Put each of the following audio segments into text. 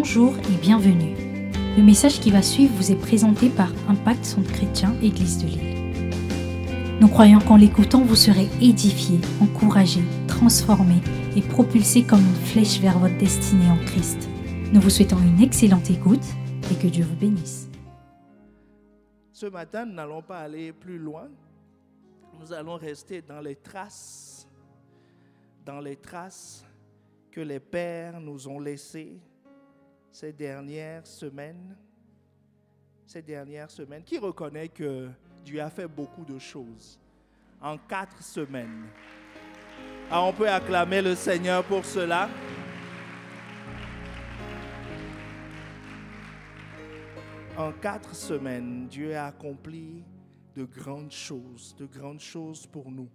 Bonjour et bienvenue. Le message qui va suivre vous est présenté par Impact Centre Chrétien Église de Lille. Nous croyons qu'en l'écoutant, vous serez édifiés, encouragés, transformés et propulsés comme une flèche vers votre destinée en Christ. Nous vous souhaitons une excellente écoute et que Dieu vous bénisse. Ce matin, nous n'allons pas aller plus loin. Nous allons rester dans les traces que les pères nous ont laissées ces dernières semaines. Qui reconnaît que Dieu a fait beaucoup de choses en 4 semaines? Ah, on peut acclamer le Seigneur pour cela. En 4 semaines, Dieu a accompli de grandes choses pour nous.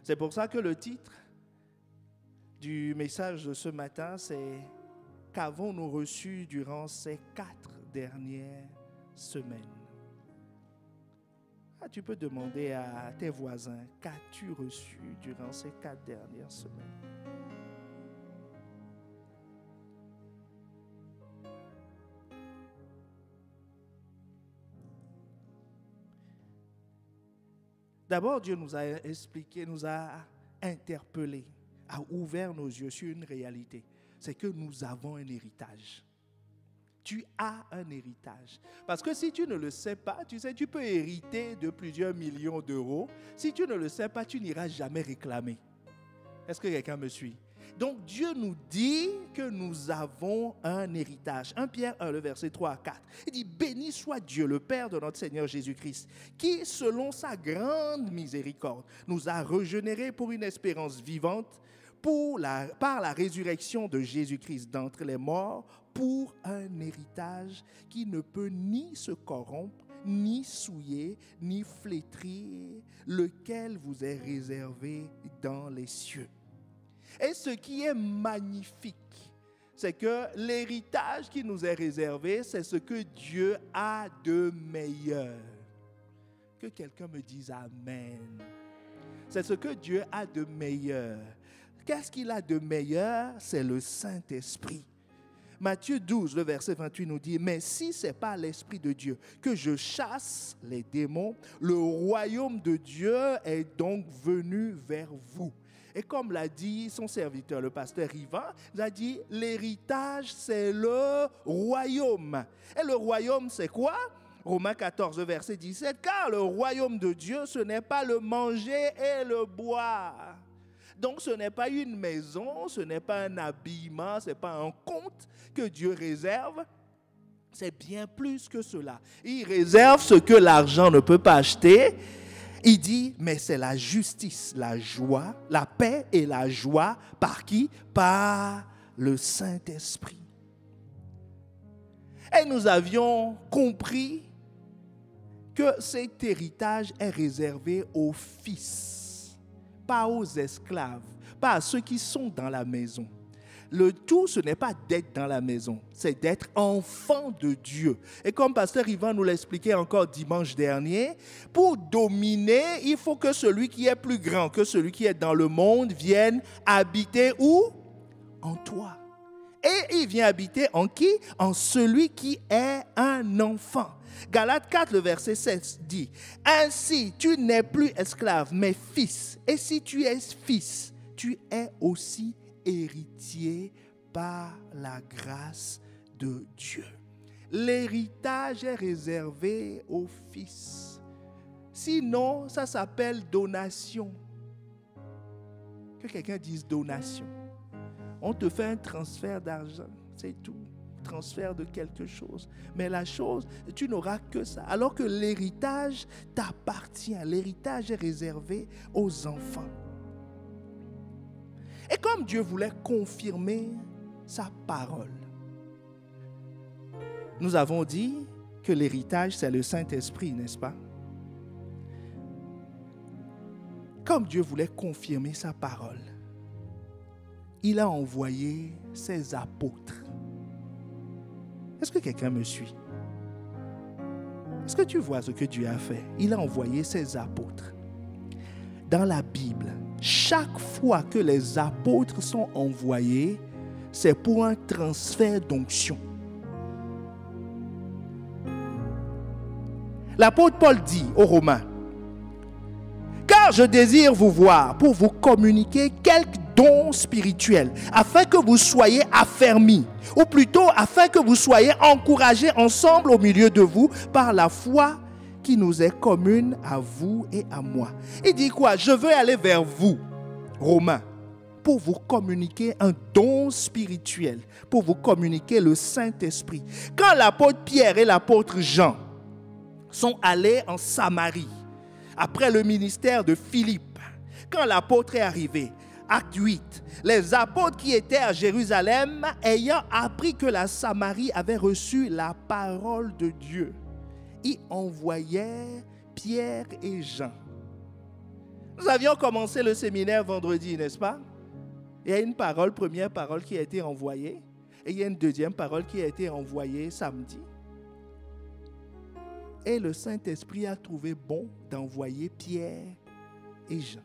C'est pour ça que le titre du message de ce matin, c'est « Qu'avons-nous reçu durant ces 4 dernières semaines ?» Tu peux demander à tes voisins, qu'as-tu reçu durant ces 4 dernières semaines? D'abord, Dieu nous a expliqué, nous a interpellés, a ouvert nos yeux sur une réalité. C'est que nous avons un héritage. Tu as un héritage. Parce que si tu ne le sais pas, tu peux hériter de plusieurs millions d'euros. Si tu ne le sais pas, tu n'iras jamais réclamer. Est-ce que quelqu'un me suit? Donc Dieu nous dit que nous avons un héritage. 1 Pierre 1, le verset 3 à 4. Il dit, béni soit Dieu, le Père de notre Seigneur Jésus-Christ, qui, selon sa grande miséricorde, nous a régénérés pour une espérance vivante, par la résurrection de Jésus-Christ d'entre les morts, pour un héritage qui ne peut ni se corrompre, ni souiller, ni flétrir, lequel vous est réservé dans les cieux. Et ce qui est magnifique, c'est que l'héritage qui nous est réservé, c'est ce que Dieu a de meilleur. Que quelqu'un me dise Amen. C'est ce que Dieu a de meilleur. Qu'est-ce qu'il a de meilleur? C'est le Saint-Esprit. Matthieu 12, le verset 28 nous dit, « Mais si ce n'est pas l'Esprit de Dieu que je chasse les démons, le royaume de Dieu est donc venu vers vous. » Et comme l'a dit son serviteur, le pasteur Yvan, il a dit, l'héritage, c'est le royaume. Et le royaume, c'est quoi? Romains 14, verset 17, « Car le royaume de Dieu, ce n'est pas le manger et le boire. » Donc ce n'est pas une maison, ce n'est pas un habillement, ce n'est pas un compte que Dieu réserve. C'est bien plus que cela. Il réserve ce que l'argent ne peut pas acheter. Il dit, mais c'est la justice, la joie, la paix et la joie. Par qui? Par le Saint-Esprit. Et nous avions compris que cet héritage est réservé aux fils, pas aux esclaves, pas à ceux qui sont dans la maison. Le tout, ce n'est pas d'être dans la maison, c'est d'être enfant de Dieu. Et comme pasteur Yvan nous l'expliquait encore dimanche dernier, pour dominer, il faut que celui qui est plus grand que celui qui est dans le monde vienne habiter où? En toi. Et il vient habiter en qui? En celui qui est un enfant. Galates 4, le verset 16 dit, « Ainsi, tu n'es plus esclave, mais fils. Et si tu es fils, tu es aussi héritier par la grâce de Dieu. » L'héritage est réservé aux fils. Sinon, ça s'appelle donation. Que quelqu'un dise donation. On te fait un transfert d'argent, c'est tout. Transfert de quelque chose. Mais la chose, tu n'auras que ça. Alors que l'héritage t'appartient. L'héritage est réservé aux enfants. Et comme Dieu voulait confirmer sa parole, nous avons dit que l'héritage, c'est le Saint-Esprit, n'est-ce pas? Comme Dieu voulait confirmer sa parole, il a envoyé ses apôtres. Est-ce que quelqu'un me suit? Est-ce que tu vois ce que Dieu a fait? Il a envoyé ses apôtres. Dans la Bible, chaque fois que les apôtres sont envoyés, c'est pour un transfert d'onction. L'apôtre Paul dit aux Romains, « Car je désire vous voir pour vous communiquer quelques dons spirituels, afin que vous soyez affermis, ou plutôt afin que vous soyez encouragés ensemble au milieu de vous par la foi qui nous est commune à vous et à moi. » Il dit quoi? Je veux aller vers vous, Romains, pour vous communiquer un don spirituel, pour vous communiquer le Saint-Esprit. Quand l'apôtre Pierre et l'apôtre Jean sont allés en Samarie, après le ministère de Philippe, quand l'apôtre est arrivé, Acte 8, les apôtres qui étaient à Jérusalem, ayant appris que la Samarie avait reçu la parole de Dieu, y envoyèrent Pierre et Jean. Nous avions commencé le séminaire vendredi, n'est-ce pas? Il y a une première parole qui a été envoyée, et il y a une deuxième parole qui a été envoyée samedi. Et le Saint-Esprit a trouvé bon d'envoyer Pierre et Jean.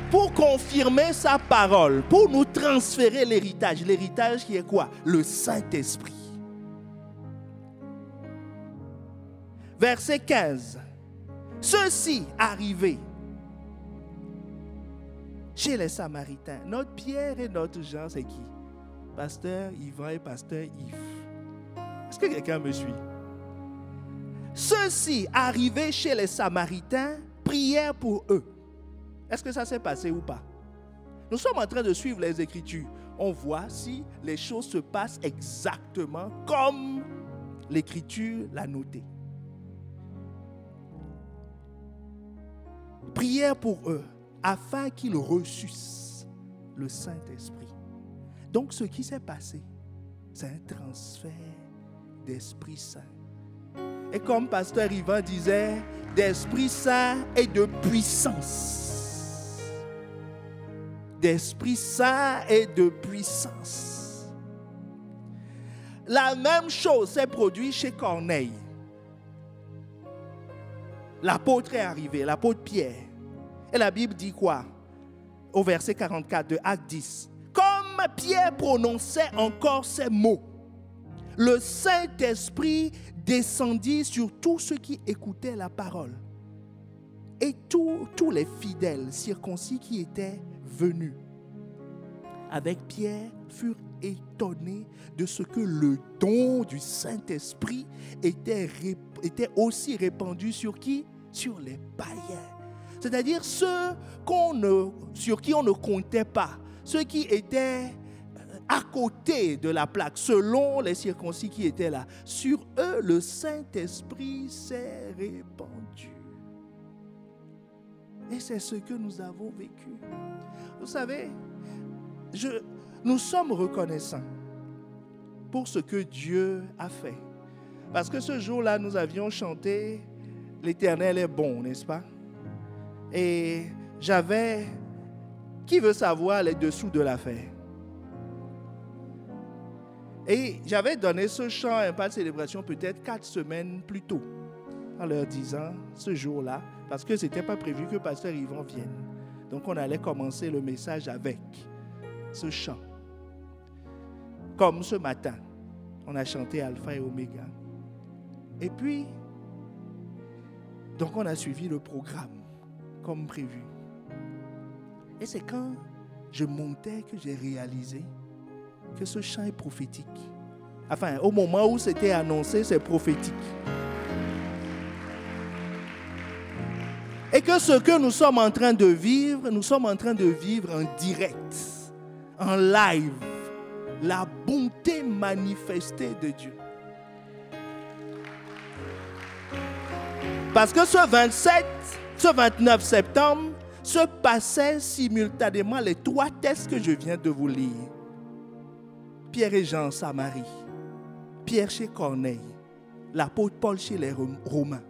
Pour confirmer sa parole, pour nous transférer l'héritage. L'héritage qui est quoi? Le Saint-Esprit. Verset 15. Ceux-ci arrivés chez les Samaritains. Notre Pierre et notre Jean, c'est qui? Pasteur Yvan et pasteur Yves. Est-ce que quelqu'un me suit? Ceux-ci arrivés chez les Samaritains prièrent pour eux. Est-ce que ça s'est passé ou pas? Nous sommes en train de suivre les Écritures. On voit si les choses se passent exactement comme l'Écriture l'a noté. Prière pour eux, afin qu'ils reçussent le Saint-Esprit. Donc, ce qui s'est passé, c'est un transfert d'Esprit Saint. Et comme pasteur Yvan disait, d'Esprit Saint et de puissance. D'Esprit Saint et de puissance. La même chose s'est produite chez Corneille. L'apôtre est arrivé, l'apôtre Pierre. Et la Bible dit quoi? Au verset 44 de Acte 10. Comme Pierre prononçait encore ces mots, le Saint-Esprit descendit sur tous ceux qui écoutaient la parole. Et tous les fidèles circoncis qui étaient venus avec Pierre furent étonnés de ce que le don du Saint-Esprit était aussi répandu sur qui? Sur les païens. C'est-à-dire ceux sur qui on ne comptait pas, ceux qui étaient à côté de la plaque, selon les circoncis qui étaient là. Sur eux, le Saint-Esprit s'est répandu. Et c'est ce que nous avons vécu. Vous savez, nous sommes reconnaissants pour ce que Dieu a fait. Parce que ce jour-là, nous avions chanté « L'Éternel est bon », n'est-ce pas? Et j'avais... Qui veut savoir les dessous de l'affaire? Et j'avais donné ce chant à Impact Célébration peut-être 4 semaines plus tôt, en leur disant ce jour-là, parce que ce n'était pas prévu que Pasteur Yvan vienne. Donc on allait commencer le message avec ce chant. Comme ce matin, on a chanté Alpha et Oméga. Et puis, donc on a suivi le programme comme prévu. Et c'est quand je montais que j'ai réalisé que ce chant est prophétique. Enfin, au moment où c'était annoncé, c'est prophétique. Et que ce que nous sommes en train de vivre, nous sommes en train de vivre en direct, en live, la bonté manifestée de Dieu. Parce que ce 29 septembre, se passaient simultanément les 3 textes que je viens de vous lire. Pierre et Jean en Samarie, Pierre chez Corneille, l'apôtre Paul chez les Romains.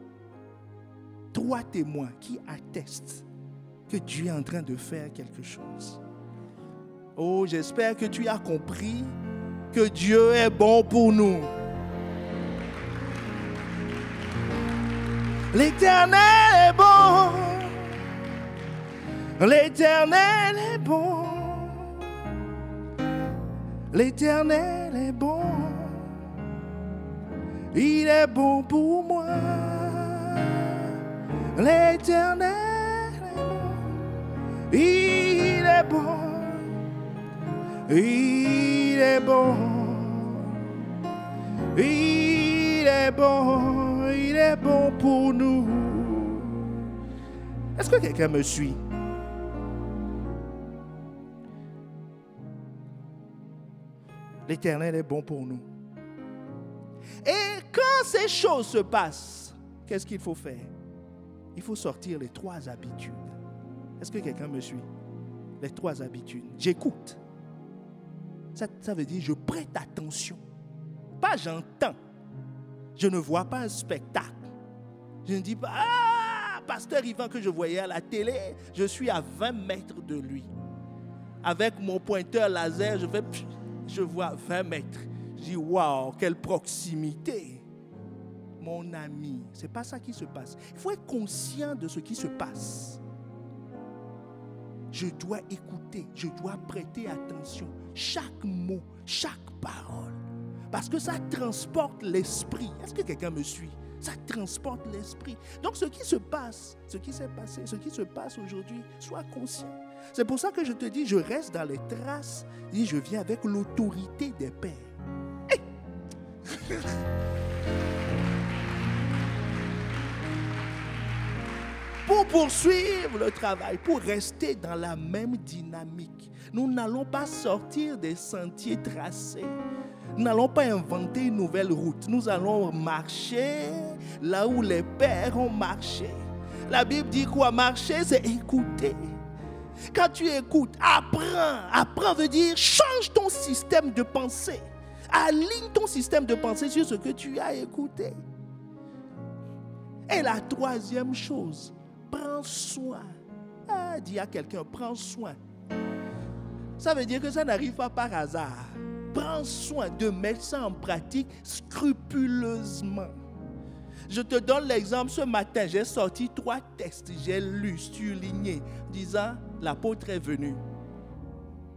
3 témoins qui attestent que Dieu est en train de faire quelque chose. Oh, j'espère que tu as compris que Dieu est bon pour nous. L'Éternel est bon. bon. L'Éternel est bon. L'Éternel est bon. Il est bon pour moi. L'Éternel est bon. Il est bon. Il est bon. Il est bon. Il est bon pour nous. Est-ce que quelqu'un me suit? L'Éternel est bon pour nous. Et quand ces choses se passent, qu'est-ce qu'il faut faire? Il faut sortir les 3 habitudes. Est-ce que quelqu'un me suit? Les 3 habitudes. J'écoute. Ça veut dire je prête attention. Pas j'entends. Je ne vois pas un spectacle. Je ne dis pas, pasteur Yvan que je voyais à la télé, je suis à 20 mètres de lui. Avec mon pointeur laser, je vois 20 mètres. Je dis, waouh, quelle proximité. Mon ami, ce n'est pas ça qui se passe. Il faut être conscient de ce qui se passe. Je dois écouter, je dois prêter attention. Chaque mot, chaque parole. Parce que ça transporte l'esprit. Est-ce que quelqu'un me suit? Ça transporte l'esprit. Donc ce qui se passe, ce qui s'est passé, ce qui se passe aujourd'hui, sois conscient. C'est pour ça que je te dis, je reste dans les traces et je viens avec l'autorité des pères. Hey! Pour poursuivre le travail, pour rester dans la même dynamique, nous n'allons pas sortir des sentiers tracés. Nous n'allons pas inventer une nouvelle route. Nous allons marcher là où les pères ont marché. La Bible dit quoi? Marcher, c'est écouter. Quand tu écoutes, apprends. Apprends veut dire change ton système de pensée. Aligne ton système de pensée sur ce que tu as écouté. Et la 3e chose, prends soin. Dis à quelqu'un, prends soin. Ça veut dire que ça n'arrive pas par hasard. Prends soin de mettre ça en pratique scrupuleusement. Je te donne l'exemple. Ce matin, j'ai sorti 3 textes. J'ai lu, surligné, disant, l'apôtre est venu.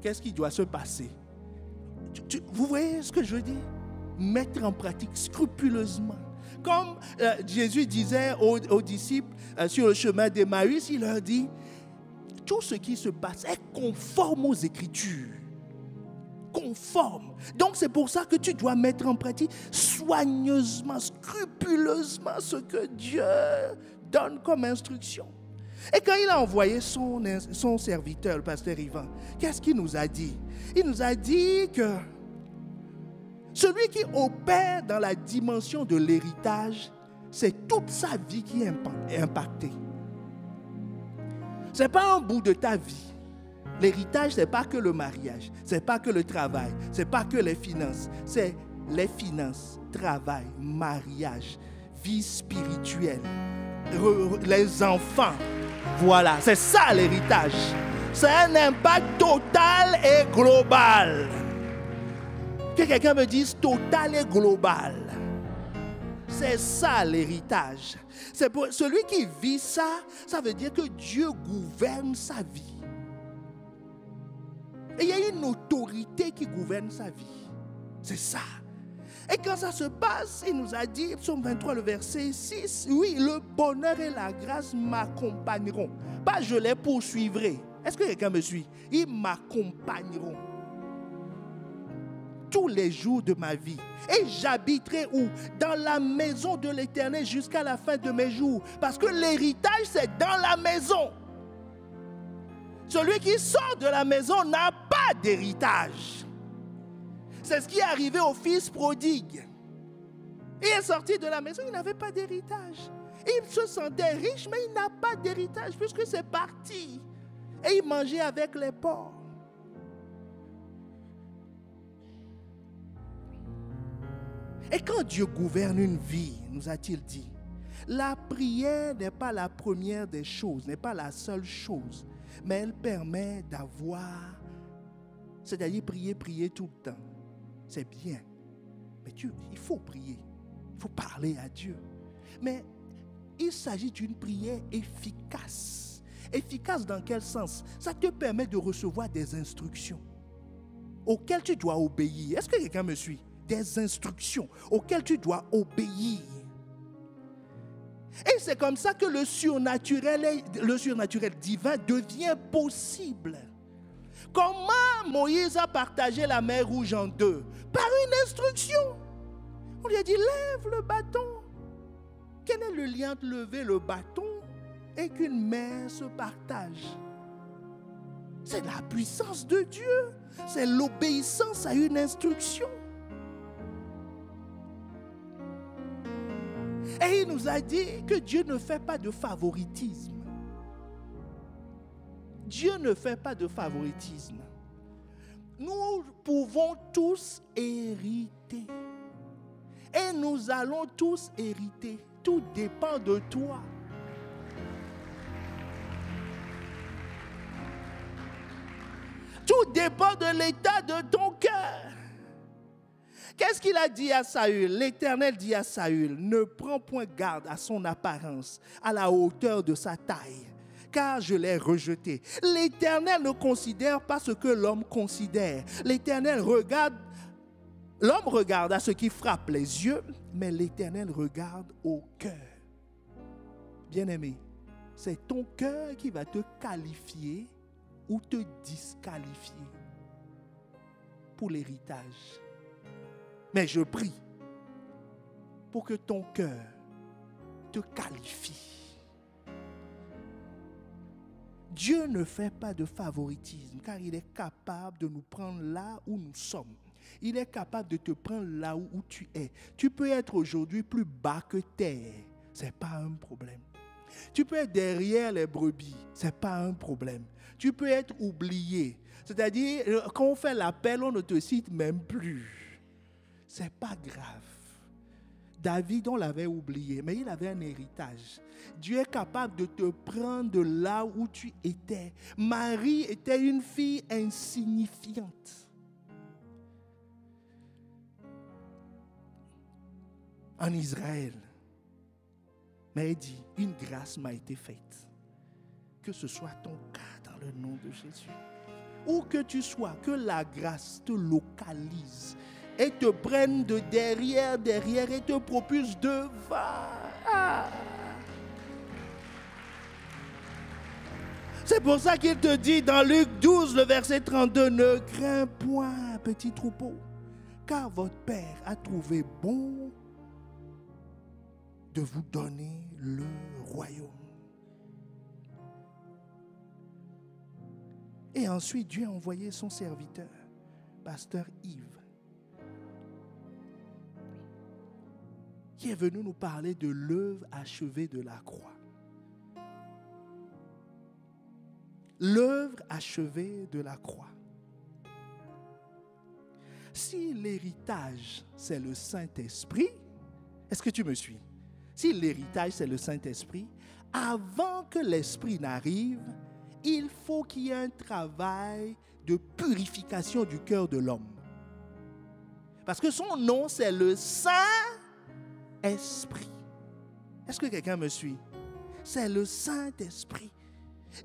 Qu'est-ce qui doit se passer? Vous voyez ce que je veux dire? Mettre en pratique scrupuleusement. Comme Jésus disait aux disciples sur le chemin d'Emmaüs, il leur dit, tout ce qui se passe est conforme aux Écritures. Conforme. Donc c'est pour ça que tu dois mettre en pratique soigneusement, scrupuleusement ce que Dieu donne comme instruction. Et quand il a envoyé son serviteur, le pasteur Yvan, qu'est-ce qu'il nous a dit? Il nous a dit que celui qui opère dans la dimension de l'héritage, c'est toute sa vie qui est impactée. Ce n'est pas un bout de ta vie. L'héritage, ce n'est pas que le mariage, ce n'est pas que le travail, ce n'est pas que les finances. C'est les finances, travail, mariage, vie spirituelle, les enfants. Voilà, c'est ça l'héritage. C'est un impact total et global. Que quelqu'un me dise total et global. C'est ça l'héritage. C'est pour celui qui vit ça, ça veut dire que Dieu gouverne sa vie. Et il y a une autorité qui gouverne sa vie. C'est ça. Et quand ça se passe, il nous a dit, psaume 23, le verset 6, oui, le bonheur et la grâce m'accompagneront. Pas je les poursuivrai. Est-ce que quelqu'un me suit? Ils m'accompagneront tous les jours de ma vie. Et j'habiterai où? Dans la maison de l'Éternel jusqu'à la fin de mes jours. Parce que l'héritage, c'est dans la maison. Celui qui sort de la maison n'a pas d'héritage. C'est ce qui est arrivé au fils prodigue. Il est sorti de la maison, il n'avait pas d'héritage. Il se sentait riche, mais il n'a pas d'héritage puisque c'est parti. Et il mangeait avec les porcs. Et quand Dieu gouverne une vie, nous a-t-il dit, la prière n'est pas la première des choses, n'est pas la seule chose, mais elle permet d'avoir, c'est-à-dire prier tout le temps. C'est bien, mais il faut prier, il faut parler à Dieu. Mais il s'agit d'une prière efficace. Efficace dans quel sens? Ça te permet de recevoir des instructions auxquelles tu dois obéir. Est-ce que quelqu'un me suit? Des instructions auxquelles tu dois obéir. Et c'est comme ça que le surnaturel divin devient possible. Comment Moïse a partagé la mer Rouge en deux? Par une instruction. On lui a dit, lève le bâton. Quel est le lien de lever le bâton et qu'une mer se partage? C'est la puissance de Dieu. C'est l'obéissance à une instruction. Et il nous a dit que Dieu ne fait pas de favoritisme. Dieu ne fait pas de favoritisme. Nous pouvons tous hériter. Et nous allons tous hériter. Tout dépend de toi. Tout dépend de l'état de ton cœur. Qu'est-ce qu'il a dit à Saül? L'Éternel dit à Saül, ne prends point garde à son apparence, à la hauteur de sa taille, car je l'ai rejeté. L'Éternel ne considère pas ce que l'homme considère. L'homme regarde à ce qui frappe les yeux, mais l'Éternel regarde au cœur. Bien-aimé, c'est ton cœur qui va te qualifier ou te disqualifier pour l'héritage. Mais je prie pour que ton cœur te qualifie. Dieu ne fait pas de favoritisme car il est capable de nous prendre là où nous sommes. Il est capable de te prendre là où tu es. Tu peux être aujourd'hui plus bas que terre. Ce n'est pas un problème. Tu peux être derrière les brebis. Ce n'est pas un problème. Tu peux être oublié. C'est-à-dire, quand on fait l'appel, on ne te cite même plus. Ce n'est pas grave. David, on l'avait oublié, mais il avait un héritage. Dieu est capable de te prendre de là où tu étais. Marie était une fille insignifiante. En Israël. Mais elle dit, une grâce m'a été faite. Que ce soit ton cas dans le nom de Jésus. Où que tu sois, que la grâce te localise et te prenne de derrière et te propulse devant. C'est pour ça qu'il te dit dans Luc 12, le verset 32, ne crains point, petit troupeau, car votre Père a trouvé bon de vous donner le royaume. Et ensuite, Dieu a envoyé son serviteur, pasteur Yves, qui est venu nous parler de l'œuvre achevée de la croix. L'œuvre achevée de la croix. Si l'héritage, c'est le Saint-Esprit, est-ce que tu me suis? Si l'héritage, c'est le Saint-Esprit, avant que l'Esprit n'arrive, il faut qu'il y ait un travail de purification du cœur de l'homme. Parce que son nom, c'est le Saint-Esprit. Est-ce que quelqu'un me suit? C'est le Saint-Esprit.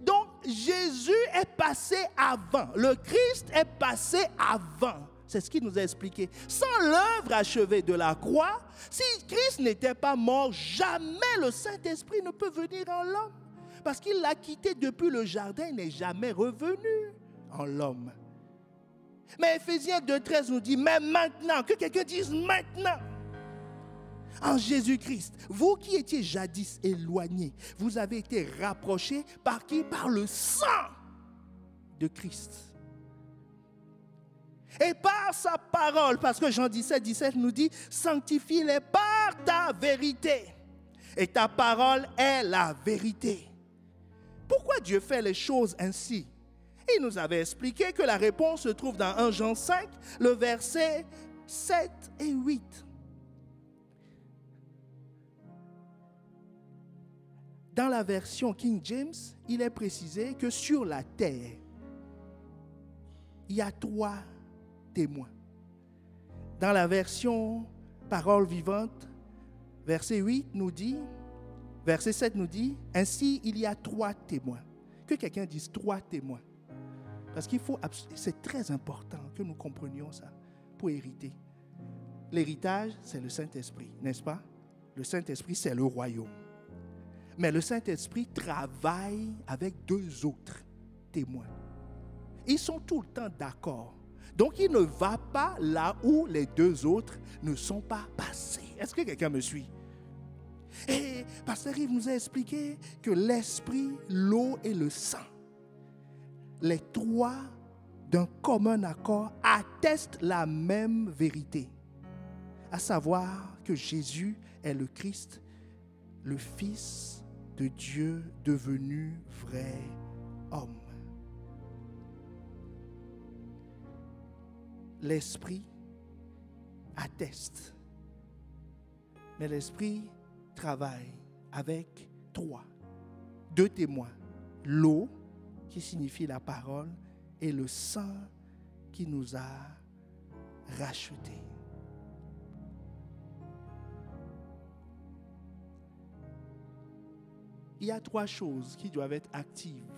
Donc, Jésus est passé avant. Le Christ est passé avant. C'est ce qu'il nous a expliqué. Sans l'œuvre achevée de la croix, si Christ n'était pas mort, jamais le Saint-Esprit ne peut venir en l'homme. Parce qu'il l'a quitté depuis le jardin, il n'est jamais revenu en l'homme. Mais Éphésiens 2,13 nous dit, mais maintenant, que quelqu'un dise maintenant, en Jésus-Christ, vous qui étiez jadis éloignés, vous avez été rapprochés par qui? Par le sang de Christ. Et par sa parole, parce que Jean 17 nous dit, sanctifie-les par ta vérité. Et ta parole est la vérité. Pourquoi Dieu fait les choses ainsi? Il nous avait expliqué que la réponse se trouve dans 1 Jean 5, le verset 7 et 8. Dans la version King James, il est précisé que sur la terre, il y a 3 témoins. Dans la version Parole vivante, verset 8 nous dit, Verset 7 nous dit, ainsi il y a 3 témoins. Que quelqu'un dise 3 témoins. Parce c'est très important que nous comprenions ça pour hériter. L'héritage, c'est le Saint-Esprit, n'est-ce pas? Le Saint-Esprit, c'est le royaume. Mais le Saint-Esprit travaille avec 2 autres témoins. Ils sont tout le temps d'accord. Donc, il ne va pas là où les 2 autres ne sont pas passés. Est-ce que quelqu'un me suit? Et Pasteur Yves nous a expliqué que l'Esprit, l'eau et le sang, les 3 d'un commun accord attestent la même vérité, à savoir que Jésus est le Christ, le Fils de Dieu devenu vrai homme. L'Esprit atteste, mais l'Esprit travaille avec 3. 2 témoins, l'eau qui signifie la parole et le sang qui nous a rachetés. Il y a 3 choses qui doivent être actives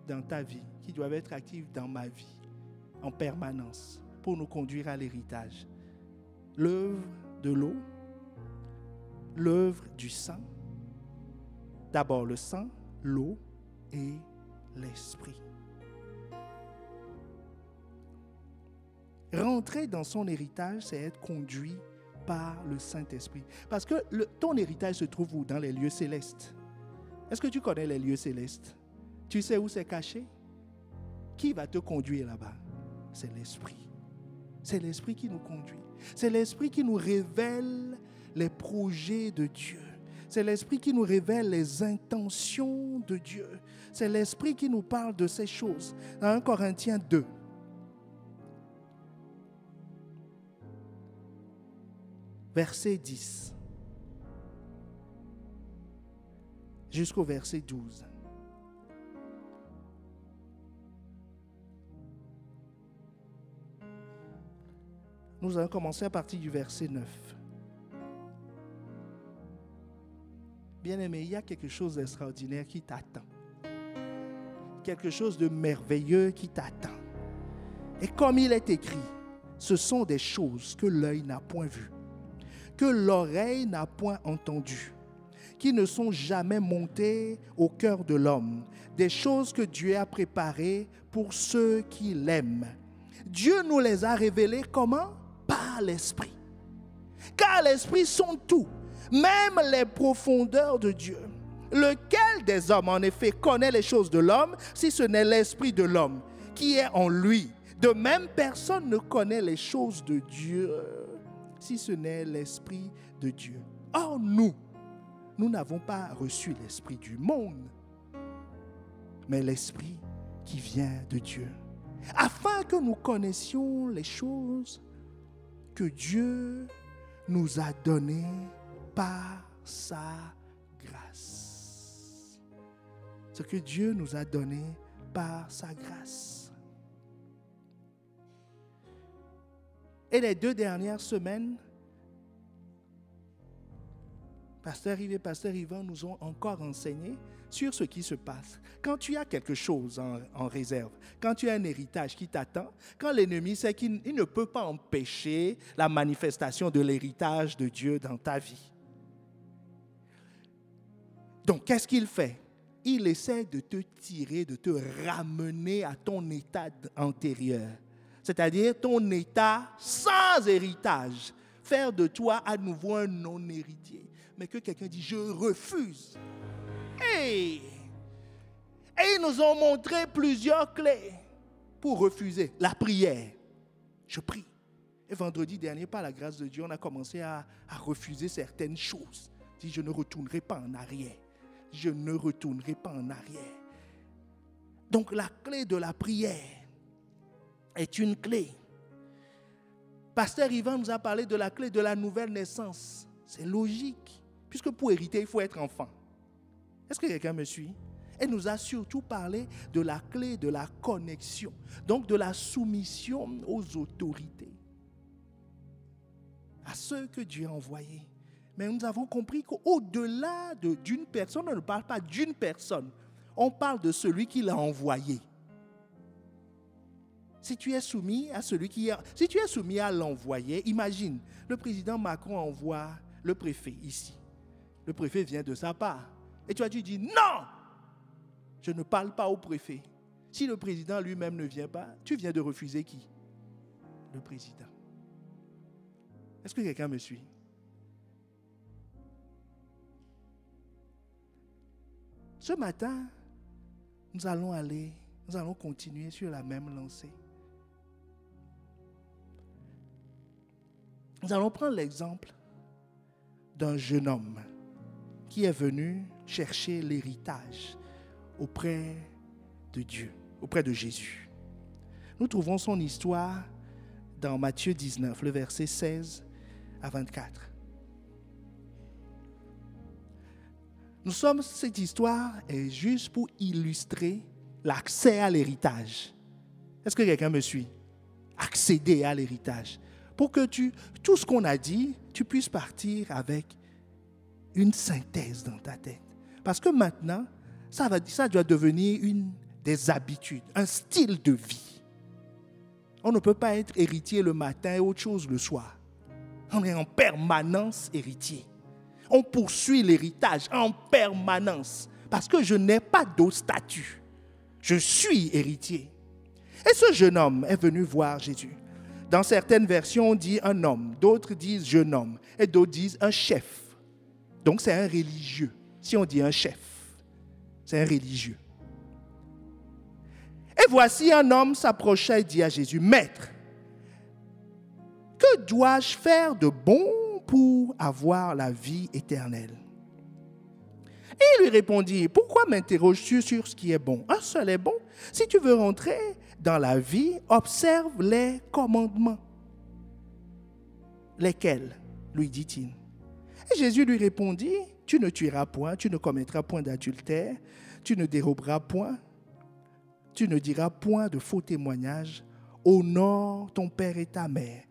dans ta vie, qui doivent être actives dans ma vie, en permanence, pour nous conduire à l'héritage. L'œuvre de l'eau, l'œuvre du sang, d'abord le sang, l'eau et l'esprit. Rentrer dans son héritage, c'est être conduit par le Saint-Esprit. Parce que ton héritage se trouve où? Dans les lieux célestes. Est-ce que tu connais les lieux célestes? Tu sais où c'est caché? Qui va te conduire là-bas? C'est l'Esprit. C'est l'Esprit qui nous conduit. C'est l'Esprit qui nous révèle les projets de Dieu. C'est l'Esprit qui nous révèle les intentions de Dieu. C'est l'Esprit qui nous parle de ces choses. Dans 1 Corinthiens 2. Verset 10. Jusqu'au verset 12. Nous allons commencer à partir du verset 9. Bien-aimé, il y a quelque chose d'extraordinaire qui t'attend. Quelque chose de merveilleux qui t'attend. Et comme il est écrit, ce sont des choses que l'œil n'a point vues, que l'oreille n'a point entendues, qui ne sont jamais montées au cœur de l'homme, des choses que Dieu a préparées pour ceux qui l'aiment. Dieu nous les a révélées comment? Par l'Esprit. Car l'Esprit sonde tout, même les profondeurs de Dieu. Lequel des hommes, en effet, connaît les choses de l'homme, si ce n'est l'Esprit de l'homme qui est en lui? De même, personne ne connaît les choses de Dieu, si ce n'est l'Esprit de Dieu. Or, nous n'avons pas reçu l'Esprit du monde, mais l'Esprit qui vient de Dieu, afin que nous connaissions les choses que Dieu nous a données par sa grâce. Ce que Dieu nous a donné par sa grâce. Et les 2 dernières semaines, Pasteur Yves et Pasteur Yvan nous ont encore enseigné sur ce qui se passe. Quand tu as quelque chose en réserve, quand tu as un héritage qui t'attend, quand l'ennemi sait qu'il ne peut pas empêcher la manifestation de l'héritage de Dieu dans ta vie. Donc, qu'est-ce qu'il fait? Il essaie de te tirer, de te ramener à ton état antérieur. C'est-à-dire ton état sans héritage. Faire de toi à nouveau un non-héritier. Mais que quelqu'un dit, je refuse. Et ils nous ont montré plusieurs clés pour refuser. La prière. Je prie. Et vendredi dernier, par la grâce de Dieu, on a commencé à refuser certaines choses. Je dis, je ne retournerai pas en arrière. Je ne retournerai pas en arrière. Donc la clé de la prière est une clé. Pasteur Yvan nous a parlé de la clé de la nouvelle naissance. C'est logique. Puisque pour hériter, il faut être enfant. Est-ce que quelqu'un me suit? Elle nous a surtout parlé de la clé de la connexion. Donc de la soumission aux autorités. À ceux que Dieu a envoyés Mais nous avons compris qu'au-delà d'une personne, on ne parle pas d'une personne. On parle de celui qui l'a envoyé. Si tu es soumis à si tu es soumis à l'envoyé, imagine, le président Macron envoie le préfet ici. Le préfet vient de sa part. Et toi, tu dis, non, je ne parle pas au préfet. Si le président lui-même ne vient pas, tu viens de refuser qui? Le président. Est-ce que quelqu'un me suit? Ce matin, nous allons continuer sur la même lancée. Nous allons prendre l'exemple d'un jeune homme qui est venu chercher l'héritage auprès de Dieu, auprès de Jésus. Nous trouvons son histoire dans Matthieu 19, le verset 16 à 24. Cette histoire est juste pour illustrer l'accès à l'héritage. Est-ce que quelqu'un me suit? Accéder à l'héritage. Pour que tout ce qu'on a dit, tu puisses partir avec une synthèse dans ta tête. Parce que maintenant, ça doit devenir des habitudes, un style de vie. On ne peut pas être héritier le matin et autre chose le soir. On est en permanence héritier. On poursuit l'héritage en permanence. Parce que je n'ai pas d'autre statut. Je suis héritier. Et ce jeune homme est venu voir Jésus. Dans certaines versions, on dit un homme. D'autres disent jeune homme. Et d'autres disent un chef. Donc c'est un religieux. Si on dit un chef, c'est un religieux. Et voici un homme s'approcha et dit à Jésus, Maître, que dois-je faire de bon pour avoir la vie éternelle? Et il lui répondit, pourquoi m'interroges-tu sur ce qui est bon? Un seul est bon. Si tu veux rentrer dans la vie, observe les commandements. Lesquels? Lui dit-il. Et Jésus lui répondit, tu ne tueras point, tu ne commettras point d'adultère, tu ne déroberas point, tu ne diras point de faux témoignages, honore ton père et ta mère,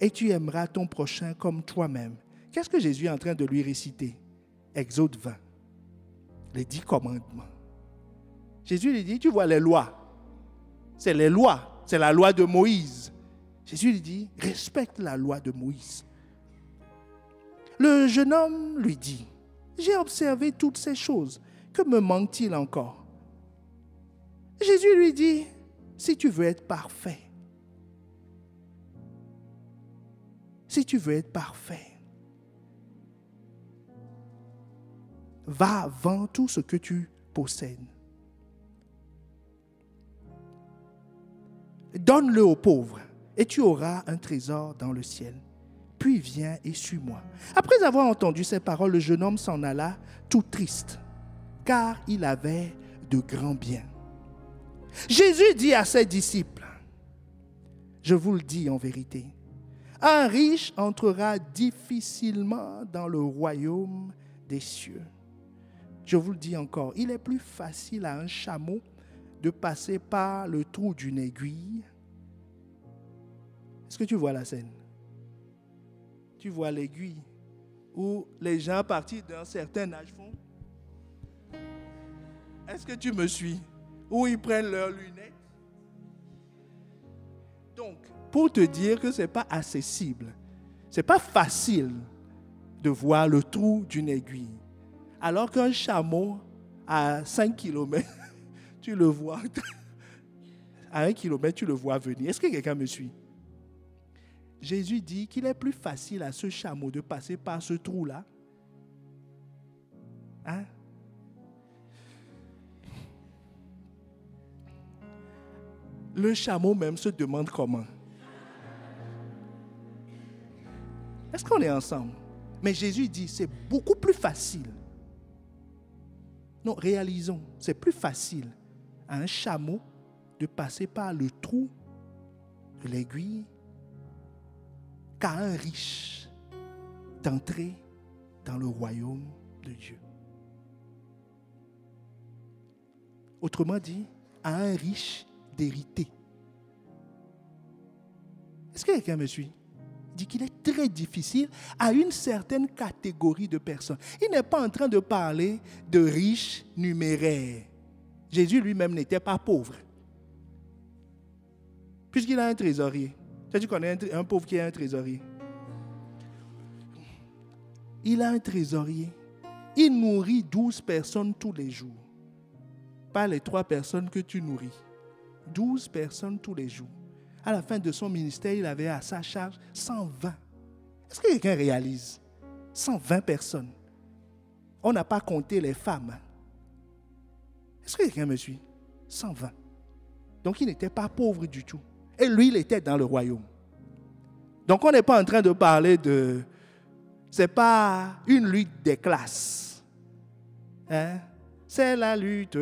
et tu aimeras ton prochain comme toi-même. Qu'est-ce que Jésus est en train de lui réciter? Exode 20, les 10 commandements. Jésus lui dit, tu vois les lois, c'est les lois, c'est la loi de Moïse. Jésus lui dit, respecte la loi de Moïse. Le jeune homme lui dit, j'ai observé toutes ces choses, que me manque-t-il encore? Jésus lui dit, si tu veux être parfait, va vends tout ce que tu possèdes. Donne-le aux pauvres et tu auras un trésor dans le ciel. Puis viens et suis-moi. Après avoir entendu ces paroles, le jeune homme s'en alla tout triste, car il avait de grands biens. Jésus dit à ses disciples, je vous le dis en vérité, un riche entrera difficilement dans le royaume des cieux. Je vous le dis encore, il est plus facile à un chameau de passer par le trou d'une aiguille. Est-ce que tu vois la scène? Tu vois l'aiguille où les gens à partir d'un certain âge font. Est-ce que tu me suis? Où ils prennent leurs lunettes. Donc, pour te dire que ce n'est pas accessible, ce n'est pas facile de voir le trou d'une aiguille. Alors qu'un chameau à 5 km, tu le vois. À 1 km, tu le vois venir. Est-ce que quelqu'un me suit? Jésus dit qu'il est plus facile à ce chameau de passer par ce trou-là. Hein? Le chameau même se demande comment. Est-ce qu'on est ensemble? Mais Jésus dit, c'est beaucoup plus facile. Non, réalisons, c'est plus facile à un chameau de passer par le trou de l'aiguille qu'à un riche d'entrer dans le royaume de Dieu. Autrement dit, à un riche d'hériter. Est-ce que quelqu'un me suit? Il dit qu'il est très difficile à une certaine catégorie de personnes. Il n'est pas en train de parler de riches numéraires. Jésus lui-même n'était pas pauvre. Puisqu'il a un trésorier. Tu connais un pauvre qui a un trésorier? Il a un trésorier. Il nourrit 12 personnes tous les jours. Pas les 3 personnes que tu nourris. 12 personnes tous les jours. À la fin de son ministère, il avait à sa charge 120. Est-ce que quelqu'un réalise? 120 personnes. On n'a pas compté les femmes. Est-ce que quelqu'un me suit? 120. Donc il n'était pas pauvre du tout. Et lui, il était dans le royaume. Donc on n'est pas en train de parler de... Ce n'est pas une lutte des classes. Hein? C'est la lutte.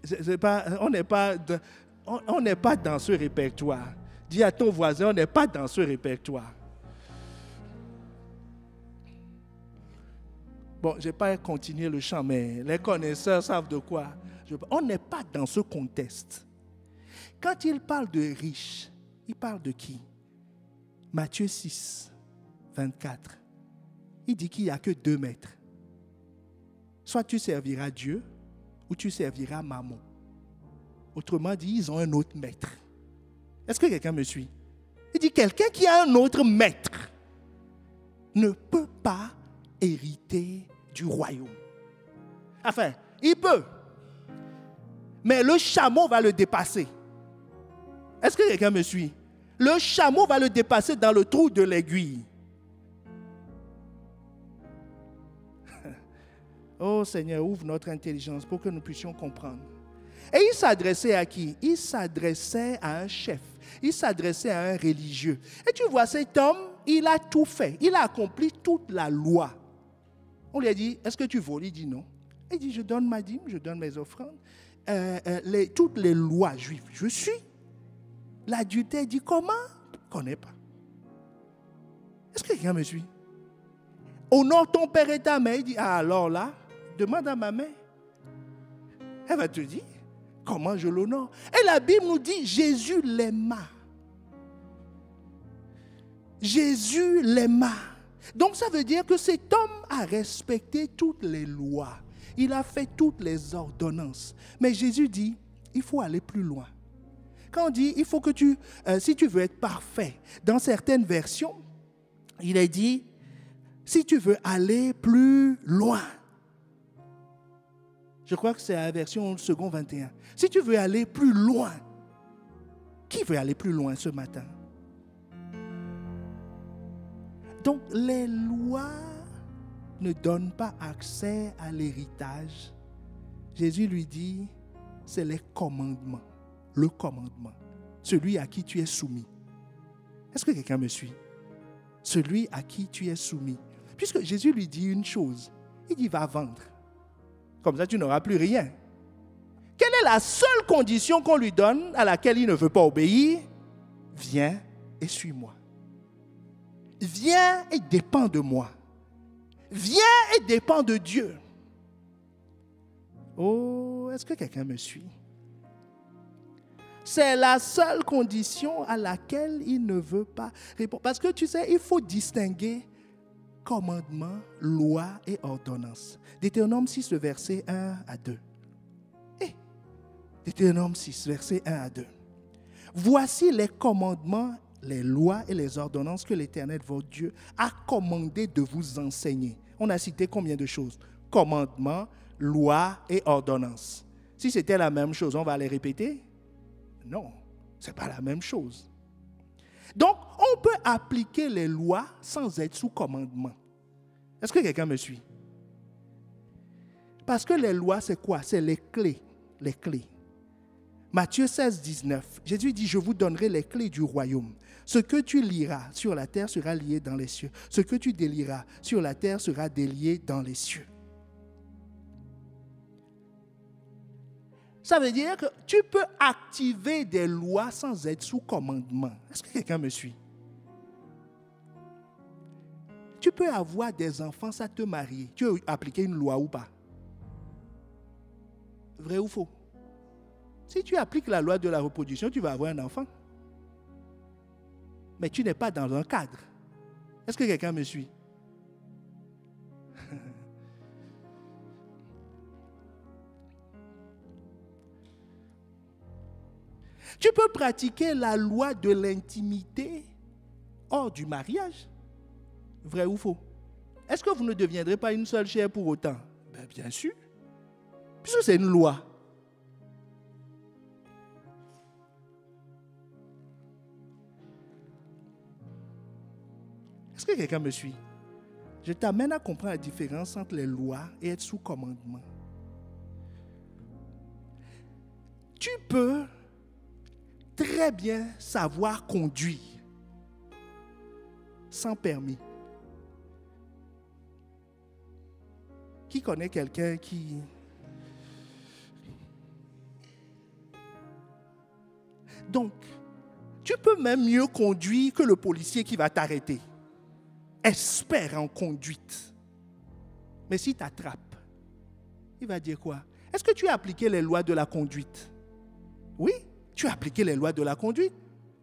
C'est pas, on n'est pas dans ce répertoire. Dis à ton voisin, on n'est pas dans ce répertoire. Bon, je ne vais pas continuer le chant, mais les connaisseurs savent de quoi. On n'est pas dans ce contexte. Quand il parle de riches, il parle de qui? Matthieu 6, 24. Il dit qu'il n'y a que 2 maîtres. Soit tu serviras Dieu, ou tu serviras Mammon. Autrement dit, ils ont un autre maître. Est-ce que quelqu'un me suit? Il dit, quelqu'un qui a un autre maître ne peut pas hériter du royaume. Enfin, il peut. Mais le chameau va le dépasser. Est-ce que quelqu'un me suit? Le chameau va le dépasser dans le trou de l'aiguille. Oh Seigneur, ouvre notre intelligence pour que nous puissions comprendre. Et il s'adressait à qui? Il s'adressait à un chef. Il s'adressait à un religieux. Et tu vois, cet homme, il a tout fait. Il a accompli toute la loi. On lui a dit, est-ce que tu voles? Il dit non. Il dit, je donne ma dîme, je donne mes offrandes. Toutes les lois juives, je suis. L'adultère dit comment? Je ne connais pas. Est-ce que quelqu'un me suit? Honore ton père et ta mère. Il dit, ah alors là, demande à ma mère. Elle va te dire comment je l'honore. Et la Bible nous dit, Jésus l'aima. Jésus l'aima. Donc ça veut dire que cet homme a respecté toutes les lois. Il a fait toutes les ordonnances. Mais Jésus dit, il faut aller plus loin. Quand on dit, il faut que si tu veux être parfait, dans certaines versions, il est dit, si tu veux aller plus loin. Je crois que c'est la version second 21. Si tu veux aller plus loin, qui veut aller plus loin ce matin? Donc, les lois ne donnent pas accès à l'héritage. Jésus lui dit, c'est les commandements. Le commandement. Celui à qui tu es soumis. Est-ce que quelqu'un me suit? Celui à qui tu es soumis. Puisque Jésus lui dit une chose, il dit, va vendre. Comme ça, tu n'auras plus rien. Quelle est la seule condition qu'on lui donne à laquelle il ne veut pas obéir? Viens et suis-moi. Viens et dépends de moi. Viens et dépends de Dieu. Oh, est-ce que quelqu'un me suit? C'est la seule condition à laquelle il ne veut pas répondre. Parce que tu sais, il faut distinguer commandement, loi et ordonnance. Deutéronome 6, verset 1 à 2. Deutéronome 6, verset 1 à 2. Voici les commandements, les lois et les ordonnances que l'Éternel, votre Dieu, a commandé de vous enseigner. On a cité combien de choses? Commandements, lois et ordonnances. Si c'était la même chose, on va les répéter? Non, ce n'est pas la même chose. Donc, on peut appliquer les lois sans être sous commandement. Est-ce que quelqu'un me suit? Parce que les lois, c'est quoi? C'est les clés. Les clés. Matthieu 16, 19. Jésus dit, je vous donnerai les clés du royaume. Ce que tu lieras sur la terre sera lié dans les cieux. Ce que tu délieras sur la terre sera délié dans les cieux. Ça veut dire que tu peux activer des lois sans être sous commandement. Est-ce que quelqu'un me suit? Tu peux avoir des enfants sans te marier. Tu veux appliquer une loi ou pas? Vrai ou faux? Si tu appliques la loi de la reproduction, tu vas avoir un enfant. Mais tu n'es pas dans un cadre. Est-ce que quelqu'un me suit? Tu peux pratiquer la loi de l'intimité hors du mariage. Vrai ou faux? Est-ce que vous ne deviendrez pas une seule chair pour autant? Ben, bien sûr. Puisque c'est une loi. Est-ce que quelqu'un me suit? Je t'amène à comprendre la différence entre les lois et être sous commandement. Tu peux très bien savoir conduire sans permis. Qui connaît quelqu'un qui... Donc, tu peux même mieux conduire que le policier qui va t'arrêter. Espère en conduite. Mais s'il t'attrape, il va dire quoi? Est-ce que tu as appliqué les lois de la conduite? Oui, tu as appliqué les lois de la conduite.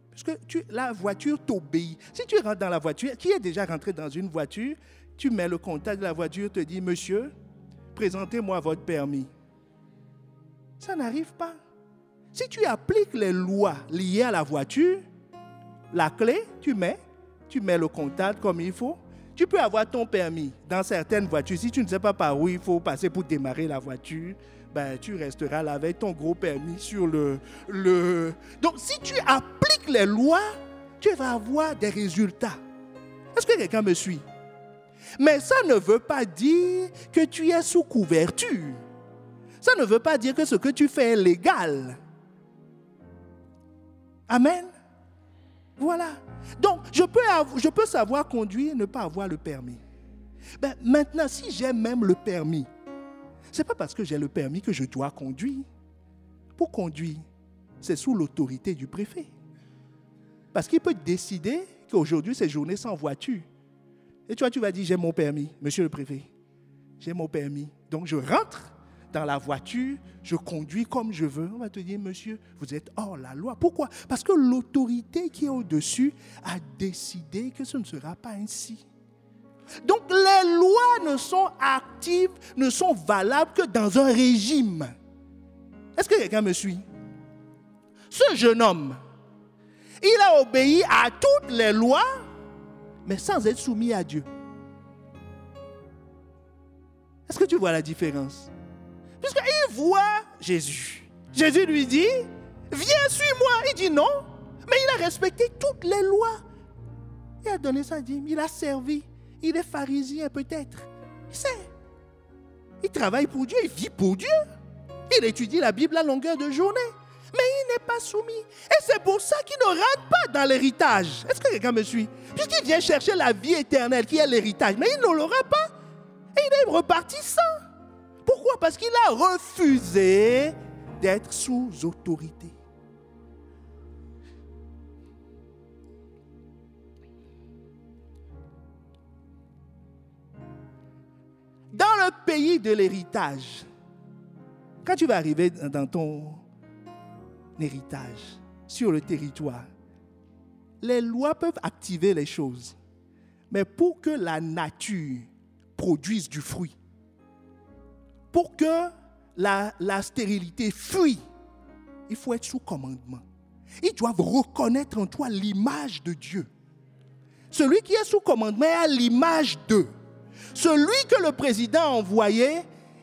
Parce que la voiture t'obéit. Si tu rentres dans la voiture, qui est déjà rentré dans une voiture, tu mets le contact de la voiture, te dit, monsieur, présentez-moi votre permis. Ça n'arrive pas. Si tu appliques les lois liées à la voiture, la clé, tu mets le contact comme il faut. Tu peux avoir ton permis dans certaines voitures. Si tu ne sais pas par où il faut passer pour démarrer la voiture, ben, tu resteras là avec ton gros permis sur le... Donc, si tu appliques les lois, tu vas avoir des résultats. Est-ce que quelqu'un me suit? Mais ça ne veut pas dire que tu es sous couverture. Ça ne veut pas dire que ce que tu fais est légal. Amen. Voilà. Donc, je peux savoir conduire et ne pas avoir le permis. Ben, maintenant, si j'ai même le permis, ce n'est pas parce que j'ai le permis que je dois conduire. Pour conduire, c'est sous l'autorité du préfet. Parce qu'il peut décider qu'aujourd'hui, c'est journée sans voiture. Et toi, tu vas dire, j'ai mon permis, monsieur le préfet. J'ai mon permis. Donc, je rentre dans la voiture, je conduis comme je veux. On va te dire, monsieur, vous êtes hors la loi. Pourquoi? Parce que l'autorité qui est au-dessus a décidé que ce ne sera pas ainsi. Donc, les lois ne sont actives, ne sont valables que dans un régime. Est-ce que quelqu'un me suit? Ce jeune homme, il a obéi à toutes les lois, mais sans être soumis à Dieu. Est-ce que tu vois la différence? Puisqu'il voit Jésus. Jésus lui dit, viens, suis-moi. Il dit non, mais il a respecté toutes les lois. Il a donné sa dîme, il a servi. Il est pharisien peut-être. Il sait. Il travaille pour Dieu, il vit pour Dieu. Il étudie la Bible à longueur de journée. Mais il n'est pas soumis. Et c'est pour ça qu'il ne rentre pas dans l'héritage. Est-ce que quelqu'un me suit? Puisqu'il vient chercher la vie éternelle qui est l'héritage. Mais il ne l'aura pas. Et il est reparti sans. Pourquoi? Parce qu'il a refusé d'être sous autorité. Dans le pays de l'héritage, quand tu vas arriver dans ton héritage, sur le territoire, les lois peuvent activer les choses. Mais pour que la nature produise du fruit, pour que la stérilité fuit, il faut être sous commandement. Ils doivent reconnaître en toi l'image de Dieu. Celui qui est sous commandement est à l'image d'eux. Celui que le président a envoyé,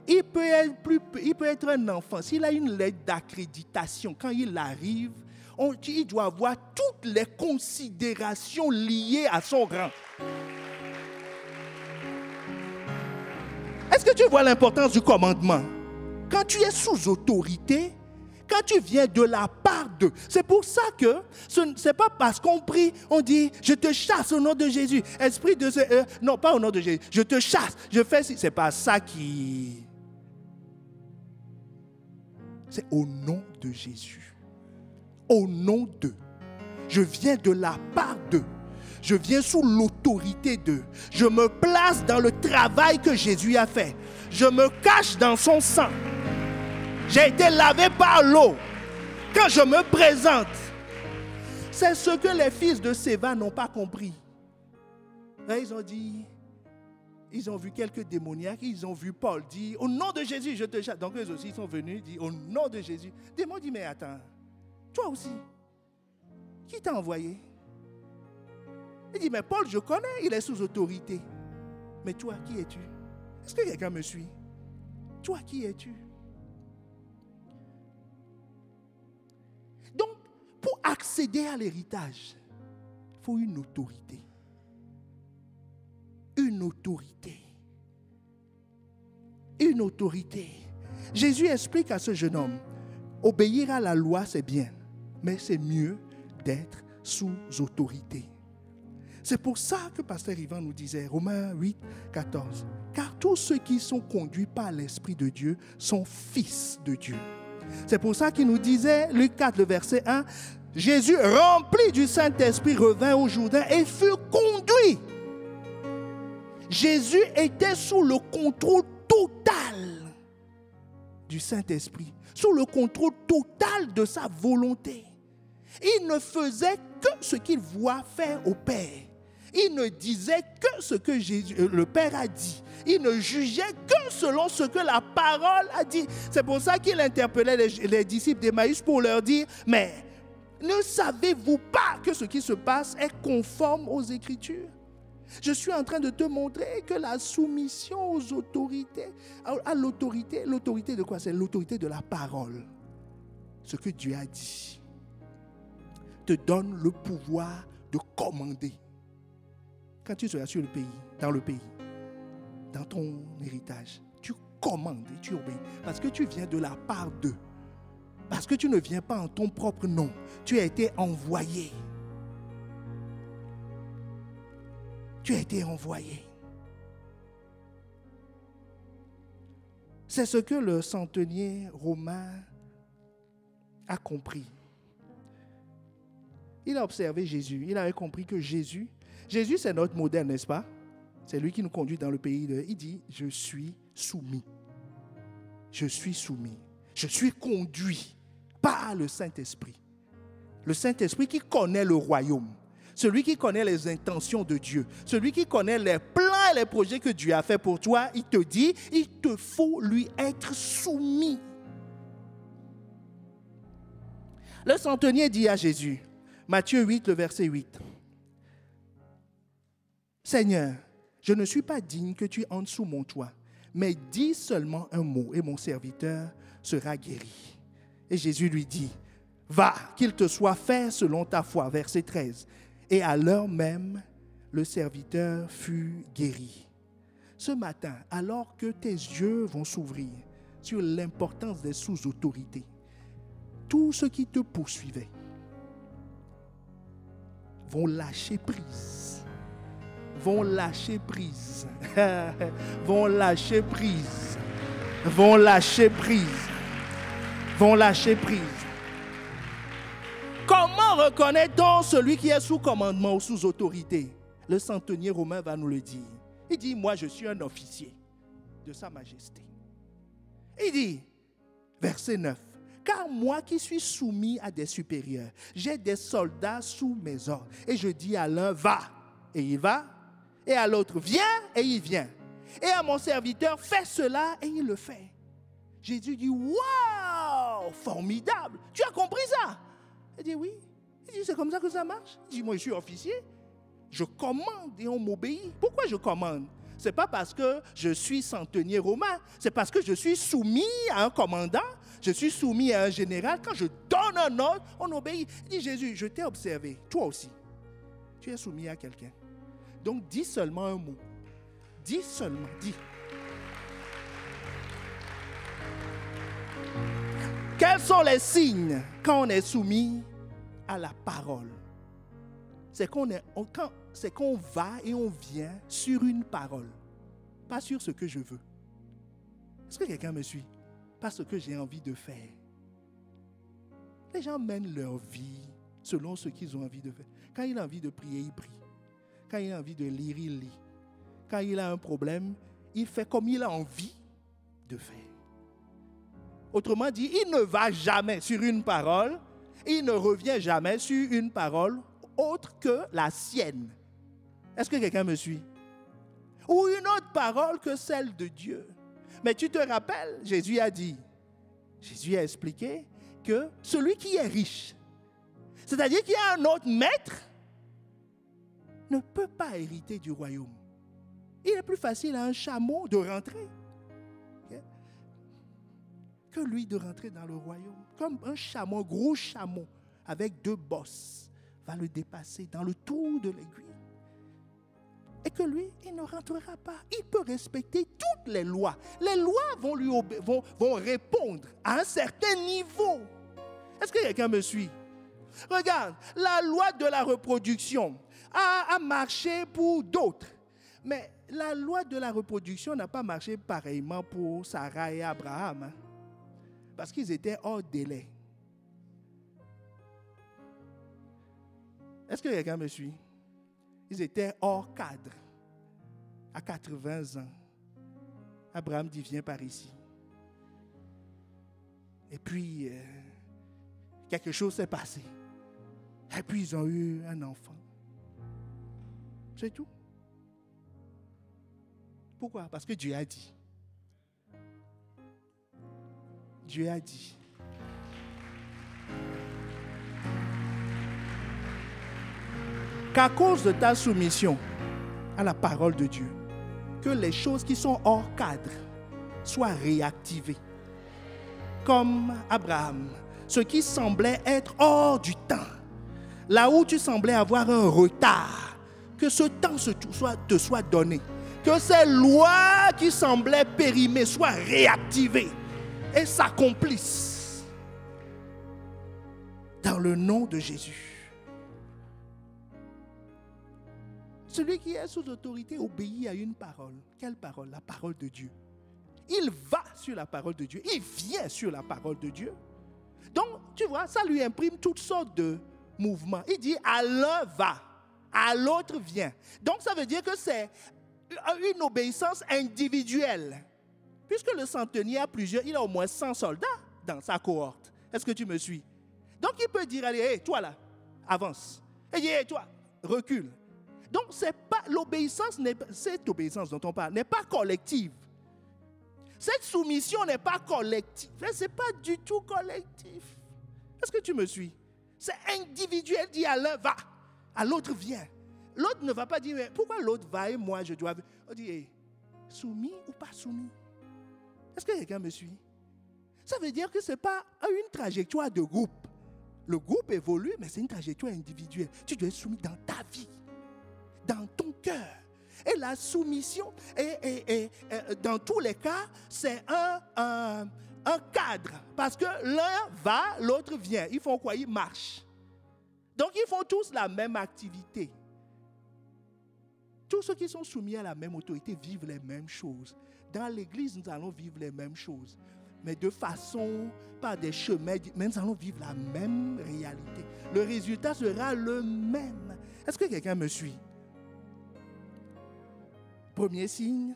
il peut être un enfant. S'il a une lettre d'accréditation, quand il arrive, il doit avoir toutes les considérations liées à son rang. Est-ce que tu vois l'importance du commandement? Quand tu es sous autorité, quand tu viens de la part d'eux, c'est pour ça que ce n'est pas parce qu'on prie, on dit, je te chasse au nom de Jésus. Esprit de... non, pas au nom de Jésus. Je te chasse, je fais... C'est pas ça qui... C'est au nom de Jésus. Au nom d'eux. Je viens de la part d'eux. Je viens sous l'autorité d'eux. Je me place dans le travail que Jésus a fait. Je me cache dans son sang. J'ai été lavé par l'eau. Quand je me présente, c'est ce que les fils de Séva n'ont pas compris. Là, ils ont vu quelques démoniaques, ils ont vu Paul dire, au nom de Jésus, je te chasse. Donc eux aussi, ils sont venus dire, au nom de Jésus. Le démon dit, mais attends, toi aussi, qui t'a envoyé? Il dit, mais Paul, je connais, il est sous autorité. Mais toi, qui es-tu? Est-ce que quelqu'un me suit? Toi, qui es-tu? Donc, pour accéder à l'héritage, il faut une autorité. Une autorité. Une autorité. Jésus explique à ce jeune homme, obéir à la loi, c'est bien, mais c'est mieux d'être sous autorité. C'est pour ça que Pasteur Ivan nous disait, Romains 8, 14, car tous ceux qui sont conduits par l'Esprit de Dieu sont fils de Dieu. C'est pour ça qu'il nous disait, Luc 4, le verset 1, Jésus, rempli du Saint-Esprit, revint au Jourdain et fut conduit. Jésus était sous le contrôle total du Saint-Esprit, sous le contrôle total de sa volonté. Il ne faisait que ce qu'il voit faire au Père. Il ne disait que ce que le Père a dit. Il ne jugeait que selon ce que la parole a dit. C'est pour ça qu'il interpellait les disciples d'Emmaüs pour leur dire, mais ne savez-vous pas que ce qui se passe est conforme aux Écritures? Je suis en train de te montrer que la soumission aux autorités, à l'autorité de quoi? C'est l'autorité de la parole. Ce que Dieu a dit te donne le pouvoir de commander. Quand tu seras sur le pays, dans ton héritage, tu commandes et tu obéis. Parce que tu viens de la part d'eux. Parce que tu ne viens pas en ton propre nom. Tu as été envoyé. Tu as été envoyé. C'est ce que le centenier romain a compris. Il a observé Jésus. Il avait compris que Jésus, c'est notre modèle, n'est-ce pas? C'est lui qui nous conduit dans le pays. Il dit, je suis soumis. Je suis soumis. Je suis conduit par le Saint-Esprit. Le Saint-Esprit qui connaît le royaume. Celui qui connaît les intentions de Dieu. Celui qui connaît les plans et les projets que Dieu a fait pour toi. Il te dit, il te faut lui être soumis. Le centenier dit à Jésus, Matthieu 8, le verset 8. Seigneur, je ne suis pas digne que tu entres sous mon toit, mais dis seulement un mot et mon serviteur sera guéri. Et Jésus lui dit, va, qu'il te soit fait selon ta foi. Verset 13. Et à l'heure même, le serviteur fut guéri. Ce matin, alors que tes yeux vont s'ouvrir sur l'importance des sous-autorités, tous ceux qui te poursuivaient vont lâcher prise. Vont lâcher prise. Vont lâcher prise. Vont lâcher prise. Vont lâcher prise. Comment reconnaît-on celui qui est sous commandement ou sous autorité? Le centenier romain va nous le dire. Il dit, moi je suis un officier de sa majesté. Il dit, verset 9, car moi qui suis soumis à des supérieurs, j'ai des soldats sous mes ordres. Et je dis à l'un, va, et il va. Et à l'autre, viens, et il vient. Et à mon serviteur, fais cela, et il le fait. Jésus dit, waouh, formidable. Tu as compris ça? Il dit, oui. Il dit, c'est comme ça que ça marche. Il dit, moi je suis officier. Je commande et on m'obéit. Pourquoi je commande? Ce n'est pas parce que je suis centenier romain. C'est parce que je suis soumis à un commandant. Je suis soumis à un général. Quand je donne un ordre, on obéit. Il dit, Jésus, je t'ai observé. Toi aussi. Tu es soumis à quelqu'un. Donc, dis seulement un mot. Dis seulement, dis. Quels sont les signes quand on est soumis à la parole? C'est qu'on va et on vient sur une parole, pas sur ce que je veux. Est-ce que quelqu'un me suit? Pas ce que j'ai envie de faire. Les gens mènent leur vie selon ce qu'ils ont envie de faire. Quand il a envie de prier, il prie. Quand il a envie de lire, il lit. Quand il a un problème, il fait comme il a envie de faire. Autrement dit, il ne va jamais sur une parole, il ne revient jamais sur une parole autre que la sienne. Est-ce que quelqu'un me suit? Ou une autre parole que celle de Dieu. Mais tu te rappelles, Jésus a expliqué que celui qui est riche, c'est-à-dire qu'il y a un autre maître, ne peut pas hériter du royaume. Il est plus facile à un chameau de rentrer que lui de rentrer dans le royaume. Comme un chameau, un gros chameau avec 2 bosses va le dépasser dans le tour de l'aiguille. Et que lui, il ne rentrera pas. Il peut respecter toutes les lois. Les lois vont répondre à un certain niveau. Est-ce que quelqu'un me suit? Regarde, la loi de la reproduction a marché pour d'autres. Mais la loi de la reproduction n'a pas marché pareillement pour Sarah et Abraham. Parce qu'ils étaient hors délai. Est-ce que quelqu'un me suit? Ils étaient hors cadre. À 80 ans, Abraham dit, viens par ici. Et puis, quelque chose s'est passé. Et puis, ils ont eu un enfant. C'est tout. Pourquoi? Parce que Dieu a dit. Dieu a dit. Qu'à cause de ta soumission à la parole de Dieu, que les choses qui sont hors cadre soient réactivées. Comme Abraham, ce qui semblait être hors du temps, là où tu semblais avoir un retard, que ce temps te soit donné, que ces lois qui semblaient périmées soient réactivées et s'accomplissent dans le nom de Jésus. Celui qui est sous autorité obéit à une parole. Quelle parole? La parole de Dieu. Il va sur la parole de Dieu. Il vient sur la parole de Dieu. Donc, tu vois, ça lui imprime toutes sortes de mouvements. Il dit, à l'un va, à l'autre vient. Donc, ça veut dire que c'est une obéissance individuelle. Puisque le centenier a il a au moins 100 soldats dans sa cohorte. Est-ce que tu me suis? Donc, il peut dire, allez, hey, toi là, avance. Et dit, hey, toi, recule. Donc, c'est pas l'obéissance, cette obéissance dont on parle n'est pas collective. Cette soumission n'est pas collective. Ce n'est pas du tout collectif. Est-ce que tu me suis? C'est individuel. Dit à l'un, va. À l'autre, viens. L'autre ne va pas dire, mais pourquoi l'autre va et moi je dois... On dit, hey, soumis ou pas soumis? Est-ce que quelqu'un me suit? Ça veut dire que ce n'est pas une trajectoire de groupe. Le groupe évolue, mais c'est une trajectoire individuelle. Tu dois être soumis dans ta vie, dans ton cœur. Et la soumission, dans tous les cas, c'est un cadre. Parce que l'un va, l'autre vient. Ils font quoi? Ils marchent. Donc, ils font tous la même activité. Tous ceux qui sont soumis à la même autorité vivent les mêmes choses. Dans l'église, nous allons vivre les mêmes choses. Mais de façon, par des chemins, mais nous allons vivre la même réalité. Le résultat sera le même. Est-ce que quelqu'un me suit? Premier signe,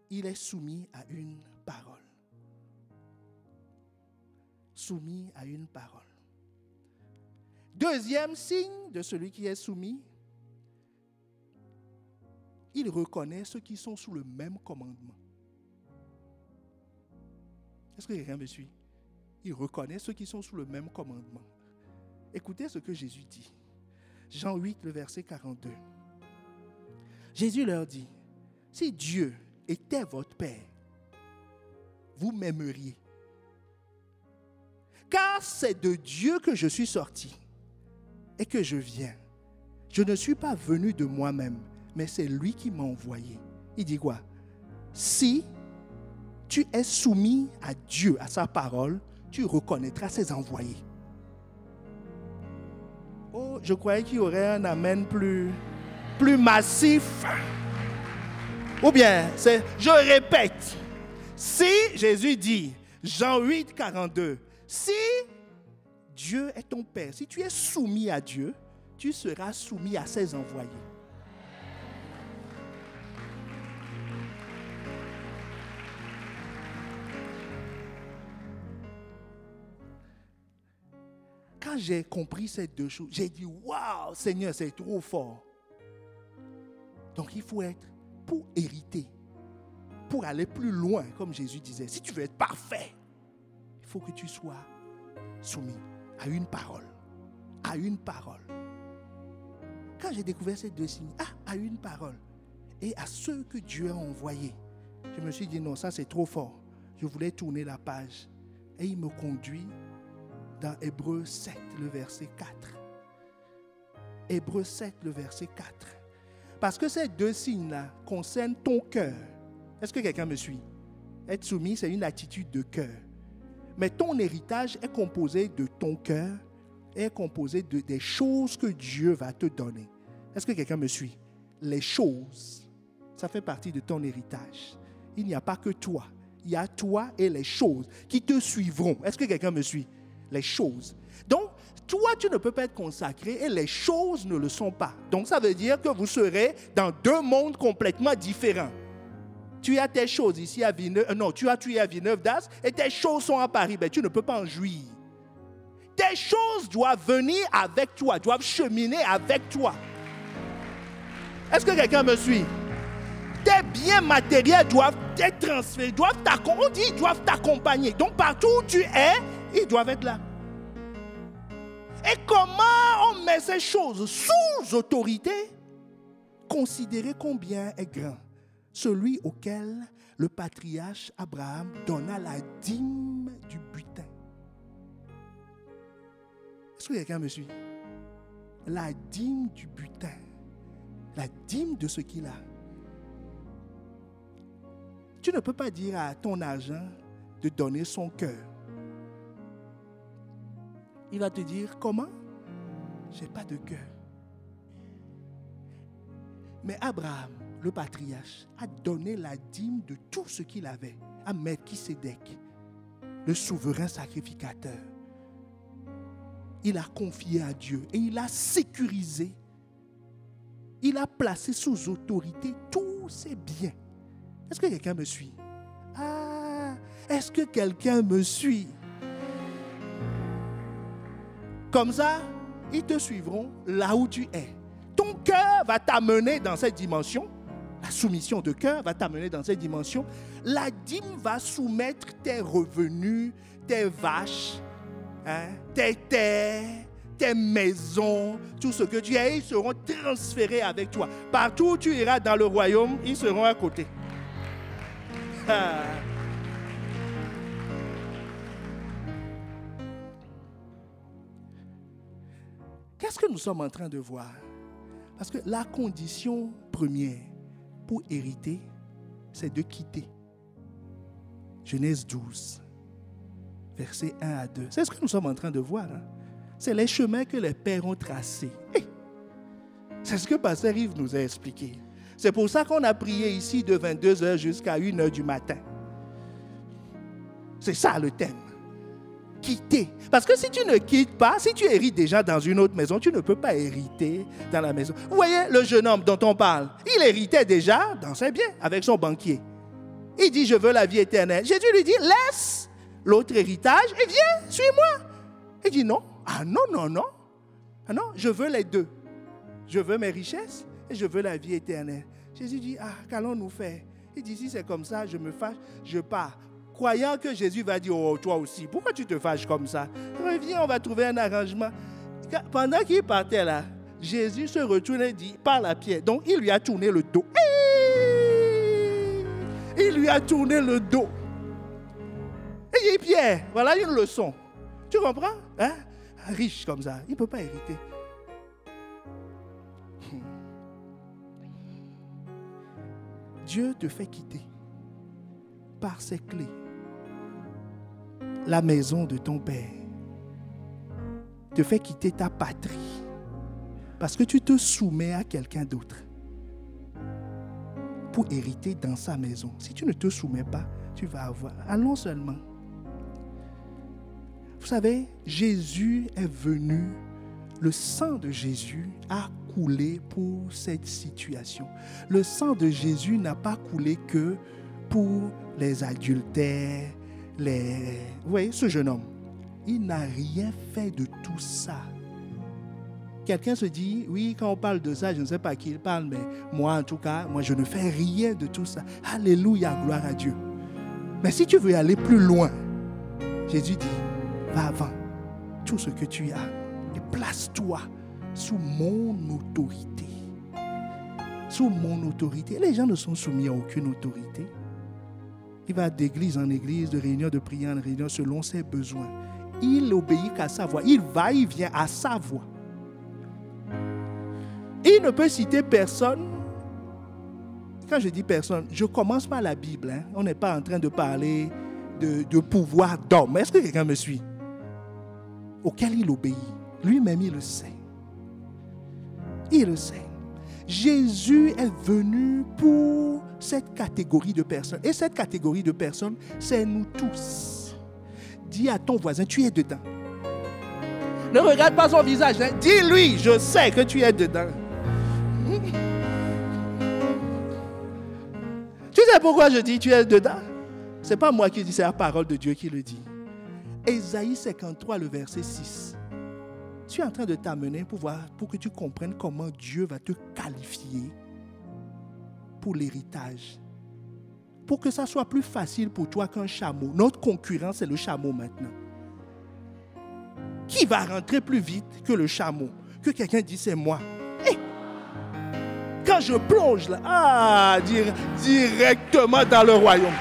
il est soumis à une parole. Soumis à une parole. Deuxième signe de celui qui est soumis, il reconnaît ceux qui sont sous le même commandement. Est-ce que quelqu'un me suit? Il reconnaît ceux qui sont sous le même commandement. Écoutez ce que Jésus dit. Jean 8, le verset 42. Jésus leur dit, si Dieu était votre Père, vous m'aimeriez. Car c'est de Dieu que je suis sorti et que je viens. Je ne suis pas venu de moi-même, mais c'est lui qui m'a envoyé. Il dit quoi? Si tu es soumis à Dieu, à sa parole, tu reconnaîtras ses envoyés. Oh, je croyais qu'il y aurait un amen plus massif. Ou bien, je répète, si Jésus dit, Jean 8, 42, si Dieu est ton Père, si tu es soumis à Dieu, tu seras soumis à ses envoyés. Quand j'ai compris ces deux choses, j'ai dit, waouh, Seigneur, c'est trop fort. Donc il faut être, pour hériter, pour aller plus loin, comme Jésus disait, si tu veux être parfait, il faut que tu sois soumis à une parole. À une parole. Quand j'ai découvert ces deux signes, à une parole et à ceux que Dieu a envoyés, je me suis dit non, ça c'est trop fort. Je voulais tourner la page. Et il me conduit dans Hébreux 7, le verset 4. Hébreux 7, le verset 4. Parce que ces deux signes-là concernent ton cœur. Est-ce que quelqu'un me suit? Être soumis, c'est une attitude de cœur. Mais ton héritage est composé de ton cœur, est composé des choses que Dieu va te donner. Est-ce que quelqu'un me suit? Les choses, ça fait partie de ton héritage. Il n'y a pas que toi. Il y a toi et les choses qui te suivront. Est-ce que quelqu'un me suit? Les choses. Donc, toi, tu ne peux pas être consacré et les choses ne le sont pas. Donc, ça veut dire que vous serez dans deux mondes complètement différents. Tu as tes choses ici à Villeneuve, tu es à Villeneuve-d'Ascq et tes choses sont à Paris. Ben, tu ne peux pas en jouir. Tes choses doivent venir avec toi, doivent cheminer avec toi. Est-ce que quelqu'un me suit? Tes biens matériels doivent être transférés, ils doivent t'accompagner. Donc partout où tu es, ils doivent être là. Et comment on met ces choses sous autorité? Considérez combien est grand celui auquel le patriarche Abraham donna la dîme du butin. Est-ce que quelqu'un me suit? La dîme du butin. La dîme de ce qu'il a. Tu ne peux pas dire à ton argent de donner son cœur. Il va te dire, comment? Je n'ai pas de cœur. Mais Abraham, le patriarche, a donné la dîme de tout ce qu'il avait à Melchisédek, le souverain sacrificateur. Il a confié à Dieu et il a sécurisé. Il a placé sous autorité tous ses biens. Est-ce que quelqu'un me suit? Est-ce que quelqu'un me suit? Comme ça, ils te suivront là où tu es. Ton cœur va t'amener dans cette dimension. La soumission de cœur va t'amener dans cette dimension. La dîme va soumettre tes revenus, tes vaches, tes terres, tes maisons, tout ce que tu as, ils seront transférés avec toi. Partout où tu iras dans le royaume, ils seront à côté. Qu'est-ce que nous sommes en train de voir? Parce que la condition première pour hériter, c'est de quitter. Genèse 12, versets 1 à 2. C'est ce que nous sommes en train de voir. C'est les chemins que les pères ont tracés. C'est ce que Pasteur Yves nous a expliqué. C'est pour ça qu'on a prié ici de 22h jusqu'à 1h du matin. C'est ça le thème. Quitter. Parce que si tu ne quittes pas, si tu hérites déjà dans une autre maison, tu ne peux pas hériter dans la maison. Vous voyez le jeune homme dont on parle, il héritait déjà dans ses biens avec son banquier. Il dit, je veux la vie éternelle. Jésus lui dit, laisse l'autre héritage et viens, suis-moi. Il dit, non. Non, je veux les deux. Je veux mes richesses et je veux la vie éternelle. Jésus dit, qu'allons-nous faire? Il dit, si c'est comme ça, je me fâche, je pars. Croyant que Jésus va dire, oh, toi aussi, pourquoi tu te fâches comme ça? Reviens, on va trouver un arrangement. Pendant qu'il partait là, Jésus se retourne et dit, parle à Pierre. Donc, il lui a tourné le dos. Il lui a tourné le dos. Et il dit, Pierre, voilà une leçon. Tu comprends? Riche comme ça, il ne peut pas hériter. Dieu te fait quitter par ses clés la maison de ton père. Te fait quitter ta patrie parce que tu te soumets à quelqu'un d'autre pour hériter dans sa maison. Si tu ne te soumets pas, tu vas avoir. Allons seulement. Vous savez, Jésus est venu, le sang de Jésus a coulé pour cette situation. Le sang de Jésus n'a pas coulé que pour les adultères, vous voyez, ce jeune homme, il n'a rien fait de tout ça. quelqu'un se dit, oui, quand on parle de ça, je ne sais pas à qui il parle, mais moi, en tout cas, moi, je ne fais rien de tout ça. Alléluia, gloire à Dieu. Mais si tu veux aller plus loin, Jésus dit, va avant tout ce que tu as et place-toi sous mon autorité. Sous mon autorité. Les gens ne sont soumis à aucune autorité. Il va d'église en église, de réunion de prière en réunion selon ses besoins. Il obéit qu'à sa voix. Il va, il vient à sa voix. Il ne peut citer personne. Quand je dis personne, je commence par la Bible. Hein. On n'est pas en train de parler de pouvoir d'homme. Est-ce que quelqu'un me suit? Auquel il obéit. Lui-même, il le sait. Il le sait. Jésus est venu pour cette catégorie de personnes. Et cette catégorie de personnes, c'est nous tous. Dis à ton voisin, tu es dedans. Ne regarde pas son visage. Hein. Dis-lui, je sais que tu es dedans. Tu sais pourquoi je dis tu es dedans? Ce n'est pas moi qui dis, c'est la parole de Dieu qui le dit. Ésaïe 53, le verset 6. Je suis en train de t'amener pour que tu comprennes comment Dieu va te qualifier pour l'héritage. Pour que ça soit plus facile pour toi qu'un chameau. Notre concurrent, c'est le chameau maintenant. Qui va rentrer plus vite que le chameau? Que quelqu'un dise, c'est moi. Hey! Quand je plonge là, directement dans le royaume.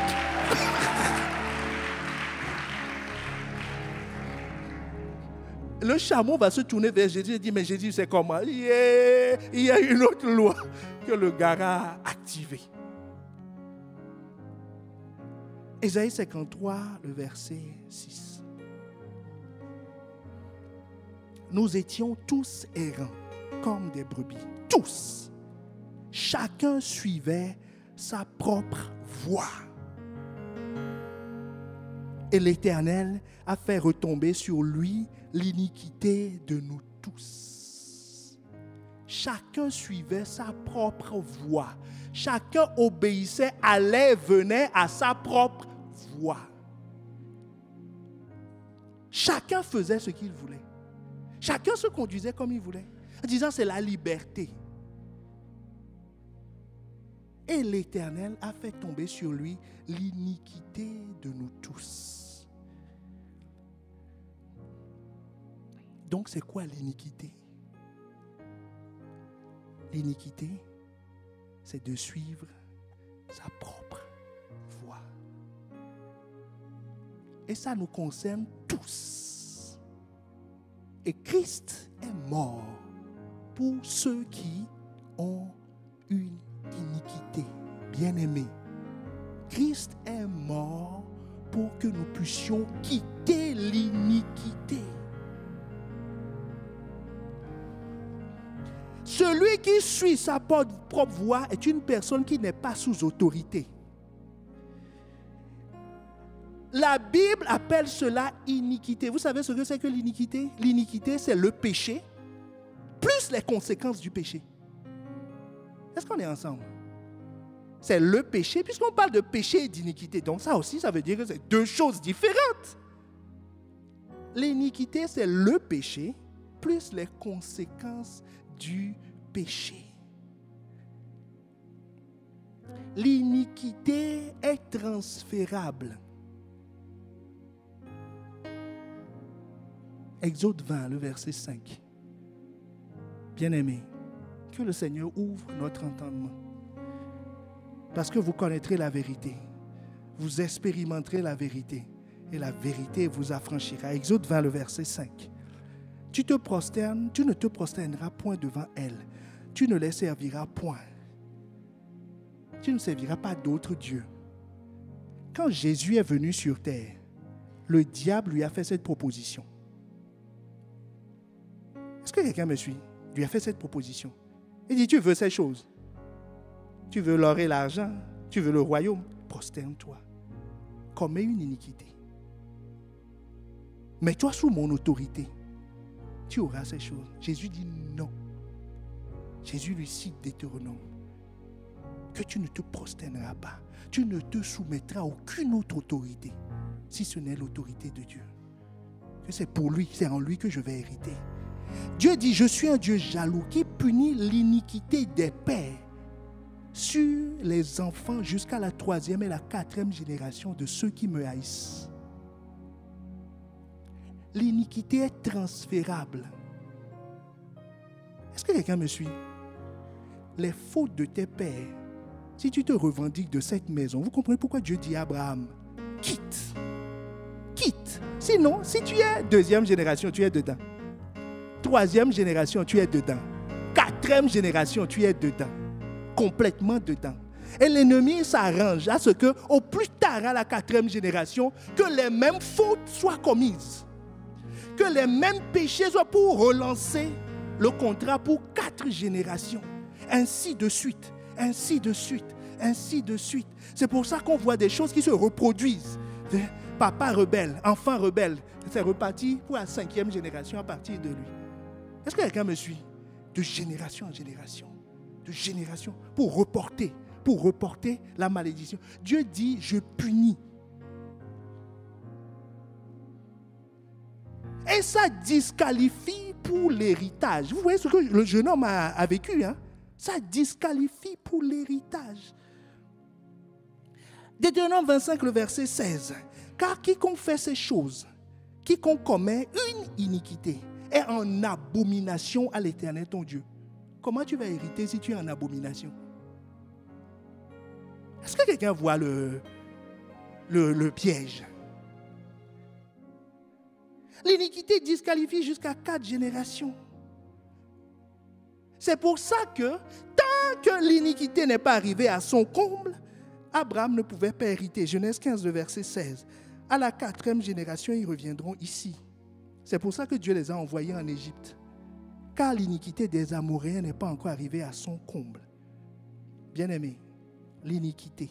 Le chameau va se tourner vers Jésus et dire, mais Jésus, c'est comment? Il y a une autre loi que le gars a activée. Ésaïe 53, le verset 6. Nous étions tous errants, comme des brebis. Tous. Chacun suivait sa propre voie. Et l'Éternel a fait retomber sur lui l'iniquité de nous tous. Chacun suivait sa propre voie. Chacun obéissait, allait, venait à sa propre voie. Chacun faisait ce qu'il voulait. Chacun se conduisait comme il voulait. En disant, c'est la liberté. Et l'Éternel a fait tomber sur lui l'iniquité de nous tous. Donc, c'est quoi l'iniquité? L'iniquité, c'est de suivre sa propre voie. Et ça nous concerne tous. Et Christ est mort pour ceux qui ont une iniquité. Bien-aimé, Christ est mort pour que nous puissions quitter l'iniquité. Celui qui suit sa propre voie est une personne qui n'est pas sous autorité. La Bible appelle cela iniquité. Vous savez ce que c'est que l'iniquité? L'iniquité, c'est le péché, plus les conséquences du péché. Est-ce qu'on est ensemble? C'est le péché, puisqu'on parle de péché et d'iniquité. Donc ça aussi, ça veut dire que c'est deux choses différentes. L'iniquité, c'est le péché, plus les conséquences du péché. L'iniquité est transférable. Exode 20, le verset 5. Bien-aimés, que le Seigneur ouvre notre entendement. Parce que vous connaîtrez la vérité. Vous expérimenterez la vérité. Et la vérité vous affranchira. Exode 20, le verset 5. Tu te prosternes, tu ne te prosterneras point devant elle. Tu ne les serviras point. Tu ne serviras pas d'autres dieux. Quand Jésus est venu sur terre, le diable lui a fait cette proposition. Est-ce que quelqu'un me suit? Il lui a fait cette proposition. Il dit, tu veux ces choses? Tu veux l'or et l'argent? Tu veux le royaume? Prosterne-toi. Commets une iniquité. Mets-toi sous mon autorité. Tu auras ces choses. Jésus dit non. Jésus lui cite Deutéronome que tu ne te prosterneras pas. Tu ne te soumettras à aucune autre autorité si ce n'est l'autorité de Dieu. Que c'est pour lui, c'est en lui que je vais hériter. Dieu dit, je suis un Dieu jaloux qui punit l'iniquité des pères sur les enfants jusqu'à la 3e et la 4e génération de ceux qui me haïssent. L'iniquité est transférable. Est-ce que quelqu'un me suit? Les fautes de tes pères, si tu te revendiques de cette maison, vous comprenez pourquoi Dieu dit à Abraham, quitte. Quitte. Sinon, si tu es 2e génération, tu es dedans. 3e génération, tu es dedans. 4e génération, tu es dedans. Complètement dedans. Et l'ennemi s'arrange à ce que, au plus tard à la 4e génération, que les mêmes fautes soient commises. Que les mêmes péchés soient pour relancer le contrat pour 4 générations. Ainsi de suite, ainsi de suite, ainsi de suite. C'est pour ça qu'on voit des choses qui se reproduisent. Papa rebelle, enfant rebelle. C'est reparti pour la 5e génération à partir de lui. Est-ce que quelqu'un me suit? De génération en génération. De génération. Pour reporter la malédiction. Dieu dit, je punis. Et ça disqualifie pour l'héritage. Vous voyez ce que le jeune homme a vécu, hein? Ça disqualifie pour l'héritage. Deutéronome 25, le verset 16. Car quiconque fait ces choses, quiconque commet une iniquité, est en abomination à l'Éternel ton Dieu. Comment tu vas hériter si tu es en abomination? Est-ce que quelqu'un voit le piège? L'iniquité disqualifie jusqu'à 4 générations. C'est pour ça que, tant que l'iniquité n'est pas arrivée à son comble, Abraham ne pouvait pas hériter. Genèse 15, verset 16. À la 4e génération, ils reviendront ici. C'est pour ça que Dieu les a envoyés en Égypte. Car l'iniquité des Amoréens n'est pas encore arrivée à son comble. Bien-aimé, l'iniquité,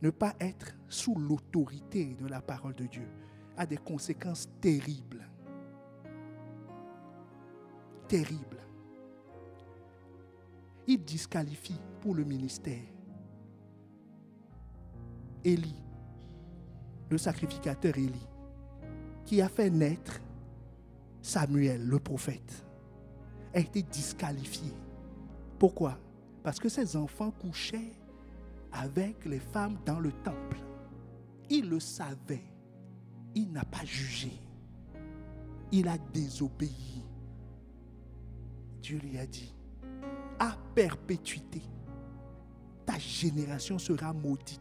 ne pas être sous l'autorité de la parole de Dieu, a des conséquences terribles. Terribles. Il disqualifie pour le ministère. Élie, le sacrificateur Élie, qui a fait naître Samuel, le prophète, a été disqualifié. Pourquoi? Parce que ses enfants couchaient avec les femmes dans le temple. Il le savait. Il n'a pas jugé. Il a désobéi. Dieu lui a dit, à perpétuité, ta génération sera maudite.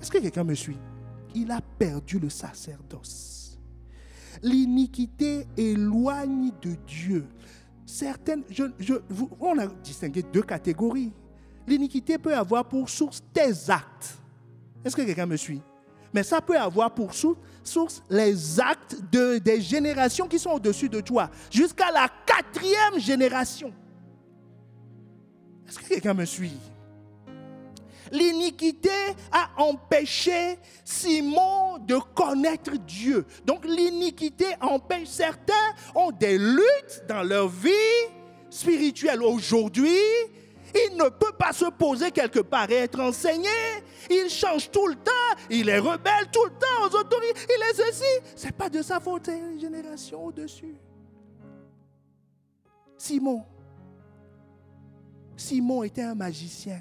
Est-ce que quelqu'un me suit? Il a perdu le sacerdoce. L'iniquité éloigne de Dieu. On a distingué 2 catégories. L'iniquité peut avoir pour source tes actes. Est-ce que quelqu'un me suit? Mais ça peut avoir pour source les actes des générations qui sont au-dessus de toi, jusqu'à la 4e génération. Est-ce que quelqu'un me suit? L'iniquité a empêché Simon de connaître Dieu. Donc l'iniquité empêche, certains ont des luttes dans leur vie spirituelle. Aujourd'hui, il ne peut pas se poser quelque part et être enseigné. Il change tout le temps. Il est rebelle tout le temps aux autorités. Il est ceci. Ce n'est pas de sa faute, c'est une génération au-dessus. Simon était un magicien.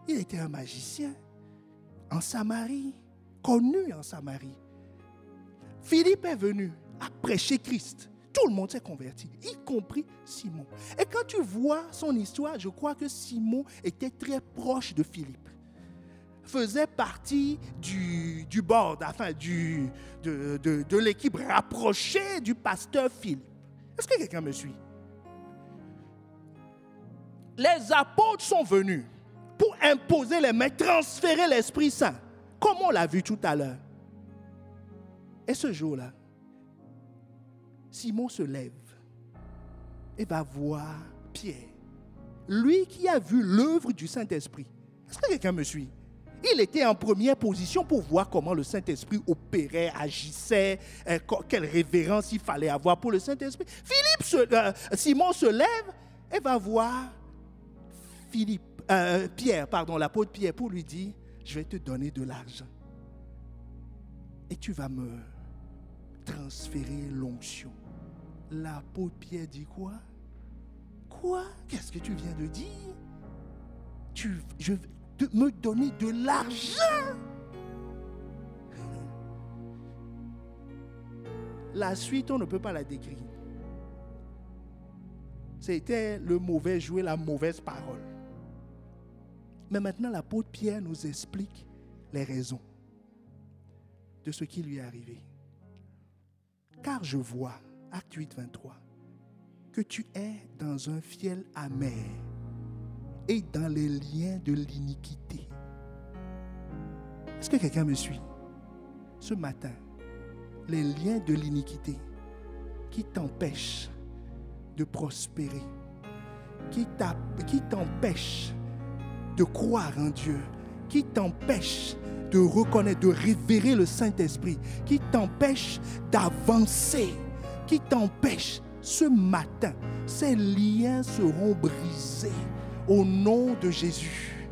Il était un magicien en Samarie, connu en Samarie. Philippe est venu à prêcher Christ. Tout le monde s'est converti, y compris Simon. Et quand tu vois son histoire, je crois que Simon était très proche de Philippe. Faisait partie du board, enfin de l'équipe rapprochée du pasteur Philippe. Est-ce que quelqu'un me suit? Les apôtres sont venus pour imposer les mains, transférer l'Esprit Saint, comme on l'a vu tout à l'heure. Et ce jour-là, Simon se lève et va voir Pierre. Lui qui a vu l'œuvre du Saint-Esprit. Est-ce que quelqu'un me suit? Il était en première position pour voir comment le Saint-Esprit opérait, agissait, quelle révérence il fallait avoir pour le Saint-Esprit. Simon se lève et va voir Pierre, l'apôtre Pierre, pour lui dire, je vais te donner de l'argent. Et tu vas transférer l'onction. L'apôtre Pierre dit quoi? Quoi? Qu'est-ce que tu viens de dire? Je veux me donner de l'argent? La suite, on ne peut pas la décrire. C'était le mauvais jouet, la mauvaise parole. Mais maintenant, l'apôtre Pierre nous explique les raisons de ce qui lui est arrivé. Car je vois, Acte 8, 23, que tu es dans un fiel amer et dans les liens de l'iniquité. Est-ce que quelqu'un me suit? Ce matin, les liens de l'iniquité qui t'empêchent de prospérer, qui t'empêchent de croire en Dieu, qui t'empêchent de reconnaître, de révérer le Saint-Esprit, qui t'empêchent d'avancer, qui t'empêchent, ce matin, ces liens seront brisés au nom de Jésus.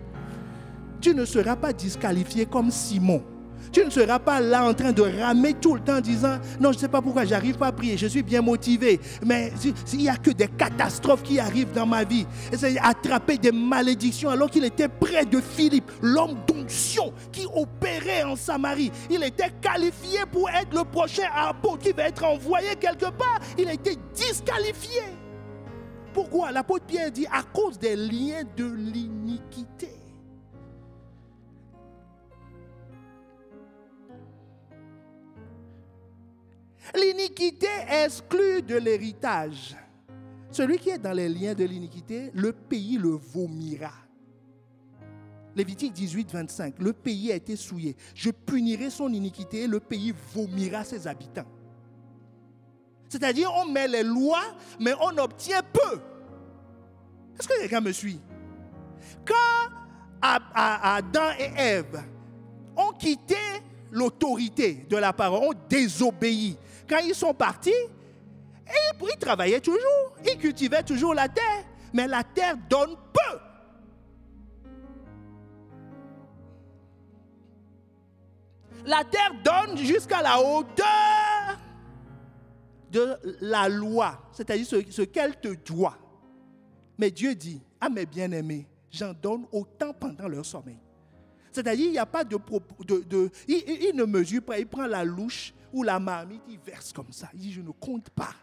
Tu ne seras pas disqualifié comme Simon. Tu ne seras pas là en train de ramer tout le temps en disant « Non, je ne sais pas pourquoi je n'arrive pas à prier, je suis bien motivé. Mais il n'y a que des catastrophes qui arrivent dans ma vie. » C'est attraper des malédictions alors qu'il était près de Philippe, l'homme d'onction qui opérait en Samarie. Il était qualifié pour être le prochain apôtre qui va être envoyé quelque part. Il a été disqualifié. Pourquoi? L'apôtre Pierre dit à cause des liens de l'iniquité. L'iniquité exclut de l'héritage. Celui qui est dans les liens de l'iniquité, le pays le vomira. Lévitique 18, 25. Le pays a été souillé. Je punirai son iniquité, le pays vomira ses habitants. C'est-à-dire, on met les lois, mais on obtient peu. Est-ce que quelqu'un me suit? Quand Adam et Ève ont quitté l'autorité de la parole, ont désobéi, quand ils sont partis, ils travaillaient toujours, ils cultivaient toujours la terre, mais la terre donne peu. La terre donne jusqu'à la hauteur de la loi, c'est-à-dire ce qu'elle te doit. Mais Dieu dit, à mes bien-aimés, j'en donne autant pendant leur sommeil. C'est-à-dire, il n'y a pas il ne mesure pas, il prend la louche ou la marmite, il verse comme ça. Il dit, je ne compte pas.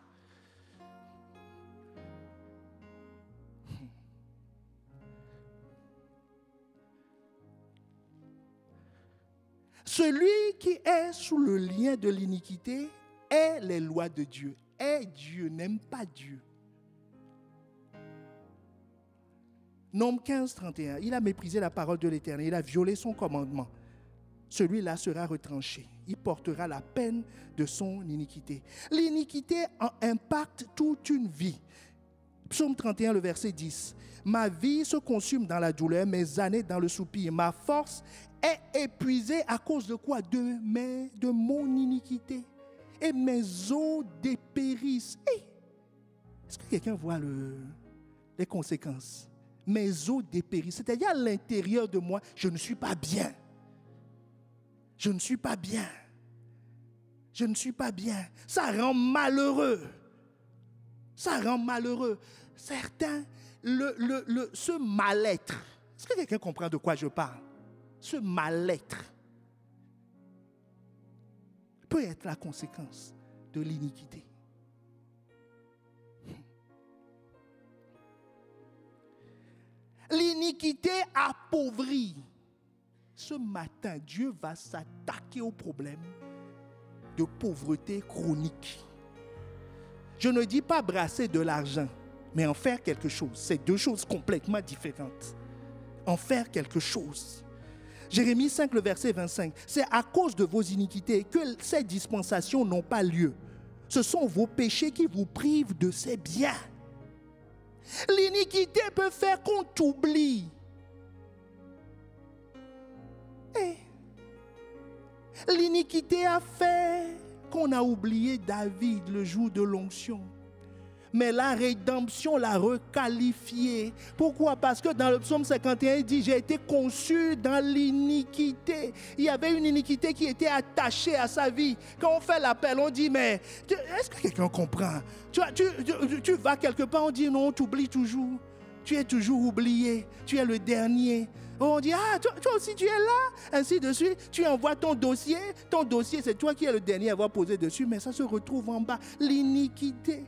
Celui qui est sous le lien de l'iniquité est les lois de Dieu. Est Dieu, n'aime pas Dieu. Nombre 15, 31. Il a méprisé la parole de l'Éternel. Il a violé son commandement. Celui-là sera retranché. Il portera la peine de son iniquité. L'iniquité impacte toute une vie. Psaume 31, le verset 10. Ma vie se consume dans la douleur, mes années dans le soupir. Ma force est épuisée à cause de quoi? De mon iniquité. Et mes os dépérissent. Est-ce que quelqu'un voit les conséquences? Mes os dépérissent. C'est-à-dire à l'intérieur de moi, je ne suis pas bien. Je ne suis pas bien. Je ne suis pas bien. Ça rend malheureux. Ça rend malheureux. Certains, ce mal-être. Est-ce que quelqu'un comprend de quoi je parle? Ce mal-être peut être la conséquence de l'iniquité. L'iniquité appauvrit. Ce matin, Dieu va s'attaquer au problème de pauvreté chronique. Je ne dis pas brasser de l'argent, mais en faire quelque chose. C'est deux choses complètement différentes. En faire quelque chose. Jérémie 5, le verset 25. C'est à cause de vos iniquités que ces dispensations n'ont pas lieu. Ce sont vos péchés qui vous privent de ces biens. L'iniquité peut faire qu'on t'oublie. L'iniquité a fait qu'on a oublié David le jour de l'onction. Mais la rédemption l'a requalifié. Pourquoi? Parce que dans le psaume 51, il dit, j'ai été conçu dans l'iniquité. Il y avait une iniquité qui était attachée à sa vie. Quand on fait l'appel, on dit, mais est-ce que quelqu'un comprend? Tu vas quelque part, on dit, non, tu oublies toujours. Tu es toujours oublié. Tu es le dernier. On dit, ah, toi aussi tu es là, ainsi de suite. Tu envoies ton dossier, c'est toi qui es le dernier à avoir posé dessus, mais ça se retrouve en bas. L'iniquité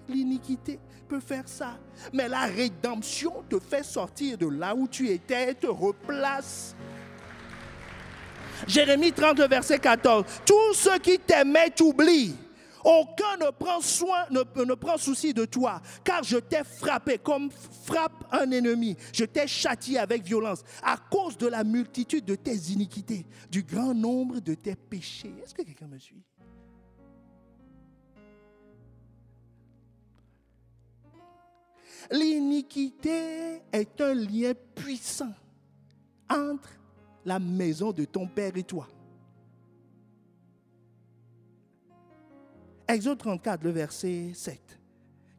peut faire ça. Mais la rédemption te fait sortir de là où tu étais, te replace. Jérémie 30, verset 14. Tous ceux qui t'aimaient t'oublient. Aucun ne prend souci de toi, car je t'ai frappé comme frappe un ennemi. Je t'ai châtié avec violence à cause de la multitude de tes iniquités, du grand nombre de tes péchés. Est-ce que quelqu'un me suit? L'iniquité est un lien puissant entre la maison de ton père et toi. Exode 34, le verset 7.